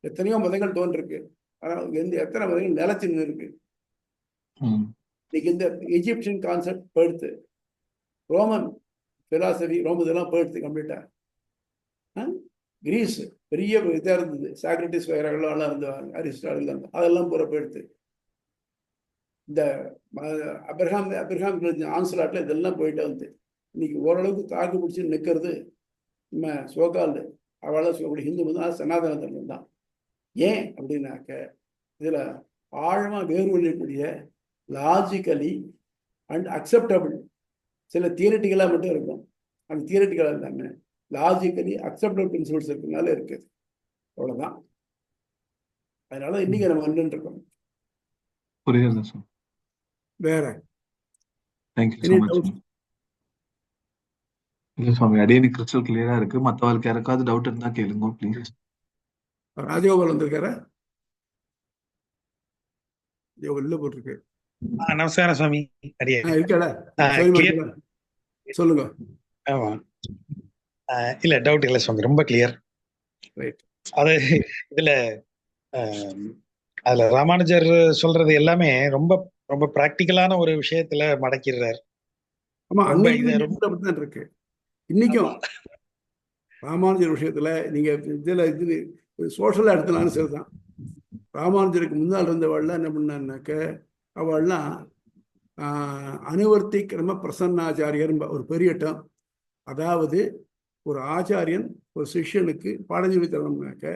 எத்தனையோ மதங்கள் தோன்றிருக்கு, ஆனால் எத்தனை மதங்கள் நிலச்சின்னு இருக்கு. இன்னைக்கு இந்த எஜிப்சியன் கான்செப்ட் போயிடுத்து, ரோமன் பிலாசபி ரோமதெல்லாம் போயிடுத்து கம்ப்ளீட்டா. கிரீஸ் பெரிய இதாக இருந்தது, சாக்ரட்டிஸ் வகைரெல்லாம் இருந்தாங்க, அரிஸ்டாட்டில் அதெல்லாம் பூரா போயிடுத்து. இந்த அப்ரஹாம் ஆன்சலாட்டில் இதெல்லாம் போயிட்டு வந்து இன்னைக்கு ஓரளவுக்கு தாக்கு பிடிச்சி நிற்கிறது நம்ம சோகால் அவளால் சொல்லக்கூடிய ஹிந்து மதம் சனாதன தர்மம் தான். ஏன் அப்படின்னாக்க இதில் ஆழமாக வேறுபடக்கூடிய லாஜிக்கலி அண்ட் அக்செப்டபிள் சில தியரிட்டிக்கலாக மட்டும் இருக்கும். அந்த தியரிட்டிக்கலாக இல்லாமல் லாஜிக்கலி அக்செப்டபிள் பிரின்சிபிள்ஸ் இருக்கிறதுனால இருக்குது. அவ்வளோதான். அதனால இன்னைக்கு நம்ம வந்துட்டு இருக்கோம். புரியுது சார். வேற thank you so any much. Doubt? இல்லை சுவாமி, அடியனுக்கு கிறிஸ்டல் கிளியரா இருக்கு. மற்றவர்களுக்கு யாருக்காவது டவுட் இருந்தா கேளுங்க ப்ளீஸ். ராஜகோபால் வந்திருக்காரா? உள்ள போட்டிருக்கு. நமஸ்காரம் சுவாமி. அடியே இருக்காடா? clear. சொல்லுங்க. ஆமா, இல்ல டவுட் இல்லை சுவாமி, ரொம்ப கிளியர். ரைட். அது இதுல அதுல ராமானுஜர் சொல்றது எல்லாமே ரொம்ப ரொம்ப பிராக்டிக்கலான ஒரு விஷயத்துல மடக்கிறார். ஆமா, ரொம்ப அன்னைக்கு இது ரொம்ப அப்படித்தான் இருக்கு. இன்னைக்கும் ஆமா. ராமானுஜர் விஷயத்துல நீங்க இதுல இது சோஷலா எடுத்தனாலும் சரிதான். ராமானுஜருக்கு முன்னால் இருந்தவாள்லாம் என்ன பண்ணான்னாக்க அவள்லாம் அனுவர்த்தி கிரம பிரசன்னாச்சாரியர் ஒரு பெரிய டேர்ம். அதாவது ஒரு ஆச்சாரியன் ஒரு சிஷ்யனுக்கு பாடம் சொல்லி தரணும்னாக்க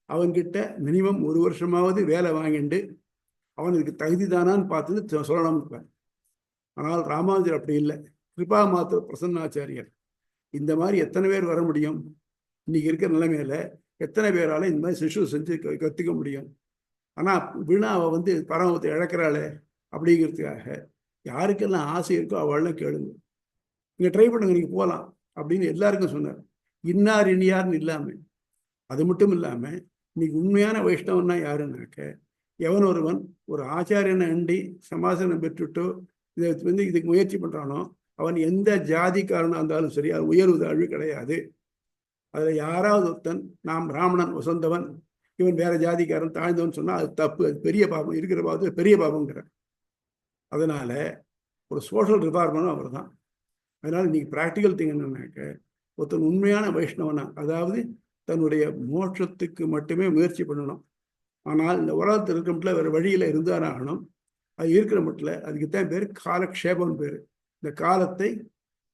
அவன்கிட்ட மினிமம் 1 வருஷமாவது வேலை வாங்கிட்டு அவனுக்கு தகுதி தானான்னு பார்த்துட்டு சொல்லணும்னு. ஆனால் ராமானுஜர் அப்படி இல்லை. கிருபா மாத்திர பிரசன்னாச்சாரியர். இந்த மாதிரி எத்தனை பேர் வர முடியும்? இன்னைக்கு இருக்கிற நிலைமையில எத்தனை பேரால இந்த மாதிரி சிசு செஞ்சு கற்றுக்க முடியும்? ஆனால் வீணா அவள் வந்து பரமத்தை இழக்கிறாளே அப்படிங்கிறதுக்காக யாருக்கெல்லாம் ஆசை இருக்கோ அவள்லாம் கேளுங்க, நீங்கள் ட்ரை பண்ணுங்க, நீங்கள் போகலாம் அப்படின்னு எல்லாருக்கும் சொன்னார். இன்னார் இனியார்னு இல்லாமல், அது மட்டும் இல்லாமல் இன்னைக்கு உண்மையான வைஷ்ணவன்னா யாருன்னாக்க எவன் ஒருவன் ஒரு ஆச்சாரியனை அண்டி சமாசனம் பெற்றுட்டோ இதை வந்து இதுக்கு முயற்சி பண்ணுறானோ அவன் எந்த ஜாதிக்காரனாக இருந்தாலும் சரி, அது உயர்வு தாழ்வு கிடையாது. அதில் யாராவது ஒருத்தன் நாம் பிராமணன் வசந்தவன் இவன் வேற ஜாதிக்காரன் தாழ்ந்தவன் சொன்னால் அது தப்பு, அது பெரிய பாபம், இருக்கிற பாவத்தில் பெரிய பாபங்கிற. அதனால ஒரு சோஷியல் ரிஃபார்மரும் அவர் தான். அதனால இன்னைக்கு ப்ராக்டிக்கல் திங் என்னன்னாக்க ஒருத்தன் உண்மையான வைஷ்ணவனா, அதாவது தன்னுடைய மோட்சத்துக்கு மட்டுமே முயற்சி பண்ணணும். ஆனால் இந்த உலகத்தில் இருக்கிற மட்டும் வேறு வழியில் இருந்தாலும் ஆகணும். அது இருக்கிற மட்டும் அதுக்கு தான் பேர் காலக்ஷேபம்னு பேர். இந்த காலத்தை,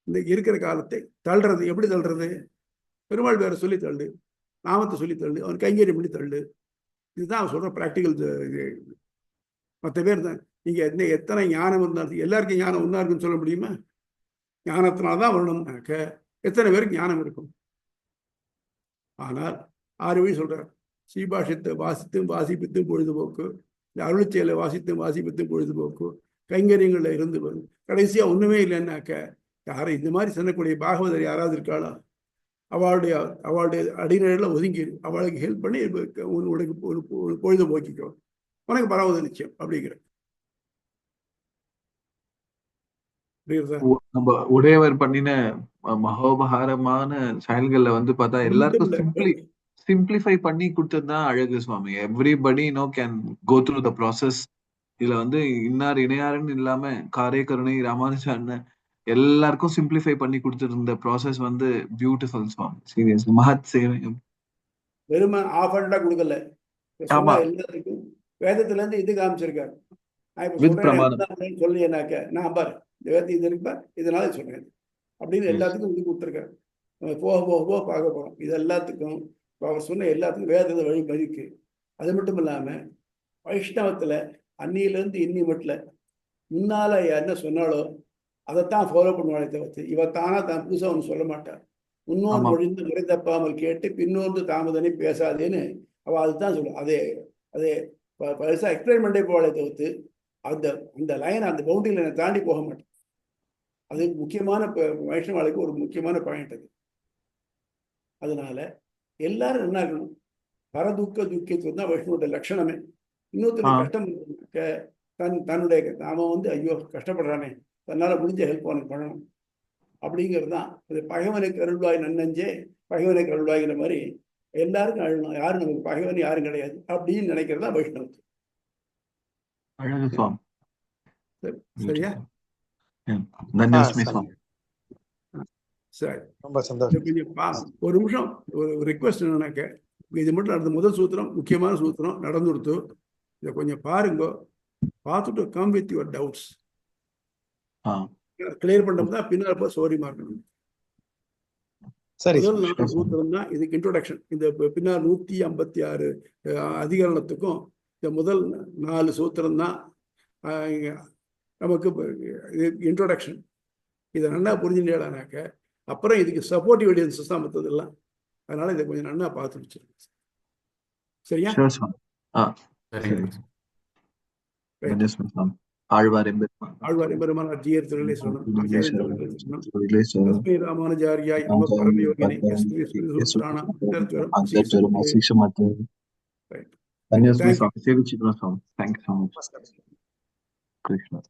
இந்த இருக்கிற காலத்தை தள்ளுறது. எப்படி தள்ளுறது? பெருமாள் வேற சொல்லி தள்ளு, நாமத்தை சொல்லி தள்ளு, அவன் கைங்கரியம் பண்ணி தள்ளு. இதுதான் அவன் சொல்கிற ப்ராக்டிக்கல். இது மற்ற பேர் தான். நீங்கள் எத்தனை ஞானம் இருந்தாலும் எல்லாருக்கும் ஞானம் ஒன்றா இருக்குன்னு சொல்ல முடியுமா? ஞானத்தினால்தான் வரணும்னாக்க எத்தனை பேருக்கு ஞானம் இருக்கும்? ஆனால் ஆறுவழி சொல்கிறார், ஸ்ரீபாஷ்யத்தை வாசித்தும் வாசிப்பித்தும் பொழுதுபோக்கு, இந்த அருளிச்செயலை வாசித்தும் வாசிப்பித்தும் பொழுதுபோக்கு, கைங்கரியங்களில் இருந்து வரும். கடைசியாக ஒன்றுமே இல்லைன்னாக்க யாரை இந்த மாதிரி சொல்லக்கூடிய பாகவதர் யாராவது இருக்காளா? அவளுடைய அடிநிலையில் ஒதுங்கி அவளுக்கு ஹெல்ப் பண்ணி உனக்கு ஒரு பொழுதுபோக்கிக்கோ, உனக்கு பரவாயில்ல நிச்சயம் அப்படிங்கிற. நம்ம உடையவர் பண்ணின மகோபகாரமான செயல்கள்ல வந்து பார்த்தா எல்லாருக்கும் சிம்பிளிஃபை பண்ணி கொடுத்ததுதான் அழகு சுவாமி. Everybody can go through the process. இதுல வந்து இன்னார் இணையாருன்னு இல்லாம காரே கருணை ராமானுஜன் எல்லாருக்கும் சிம்பிளிஃபை பண்ணி கொடுத்துருந்த ப்ராசஸ் வந்து பியூட்டிஃபுல் சுவாமி. சீரியஸ்லி மகத் சேவை. வெறுமை ஆஃபண்டா கொடுக்கல, ஆமா, எல்லாத்துக்கும் வேதத்துல இருந்து இது காமிச்சிருக்காரு. சொல்லினாக்க நான் பாரு இது இருக்குப்பா, இதனால சொல்றேன் அப்படின்னு எல்லாத்துக்கும் இது கொடுத்துருக்காரு. போக போக போக பார்க்க போறோம். இது எல்லாத்துக்கும் அவர் சொன்ன எல்லாத்துக்கும் வேதத்தை வழி மதிக்கு. அது மட்டும் இல்லாம வைஷ்ணவத்துல அன்னியிலேருந்து இன்னி மட்டும் முன்னால என்ன சொன்னாலோ அதைத்தான் ஃபாலோ பண்ணுவாளே தவிர்த்து இவத்தானா தான் புதுசாக ஒன்று சொல்ல மாட்டார். முன்னோர் மொழிந்து முறை தப்பாமல் கேட்டு பின்னோர்ந்து தாமதனை பேசாதேன்னு அவள் அதுதான் சொல்லுவாள். அதே பரிசாக எக்ஸ்பிளைன் பண்ணே போவாளே தவிர்த்து அந்த லைனை, அந்த பவுண்டரி லைனை தாண்டி போக மாட்டேன். அது முக்கியமான வைஷ்ணவாளுக்கு ஒரு முக்கியமான பாயிண்ட் அது. அதனால எல்லாரும் என்ன இருக்கணும், பரதுக்க துக்கியத்துவம் தான் வைஷ்ணவோட லட்சணமே. இன்னொருத்தர் கஷ்டம் தன்னுடைய நாம வந்து ஐயோ கஷ்டப்படுறானே, தன்னால் முடிஞ்ச ஹெல்ப் அவனுக்கு பண்ணணும் அப்படிங்கிறது தான். அது பகைவனுக்கு அருள்வாய் நன்னஞ்சே பகைவனுக்கு அருள்வாய்ங்கிற மாதிரி எல்லாருக்கும் அழணும். யாரும் நமக்கு பகைவன் யாரும் கிடையாது அப்படின்னு நினைக்கிறதா வைஷ்ணவத்து. சரியா? சரி, ஒரு நிமிஷம் ஒரு ரிக்வெஸ்ட் என்னன்னாக்க, இது மட்டும் நடந்த முதல் சூத்திரம் முக்கியமான சூத்திரம் நடந்து கொடுத்து இதை கொஞ்சம் பாருங்க. பார்த்துட்டு கம் வித் யுவர் டவுட்ஸ். ஆ கிளியர் பண்ணோம்னா பின்னால் போய் சௌரியமா இருக்கணும். சரி முதல் சுவாமி. 4 சூத்திரம் தான் இதுக்கு இன்ட்ரோடக்ஷன். இந்த பின்னால் 156 அதிகரணத்துக்கும் இந்த முதல் 4 சூத்திரம் தான் நமக்கு இன்ட்ரோடக்ஷன். இதை நல்லா புரிஞ்சுட்டேடானாக்க அப்புறம் இதுக்கு சப்போர்ட்டிவ் எவிடன்சஸ் தான் மற்றதெல்லாம். அதனால இதை கொஞ்சம் நல்லா பார்த்து வச்சிருக்கேன். சரியா? ஷூர் சுவாமி. ஆ சரிங்க சரி. கணேசன் சுவாமி. ஆழ்வார் எம்பெருமான். ஆழ்வார் எம்பெருமானார் ஜீயர் திருநீஸ்வரன் திருநீஸ்வரன் ராமானுஜாரியாய் நம பரமயோகினி அந்தர்ஜலம் அசிக்ஷமத்து. ధన్యవాదాలు స్వామి. సేవించుకున్నాం స్వామి. Thank you so much. Krishna.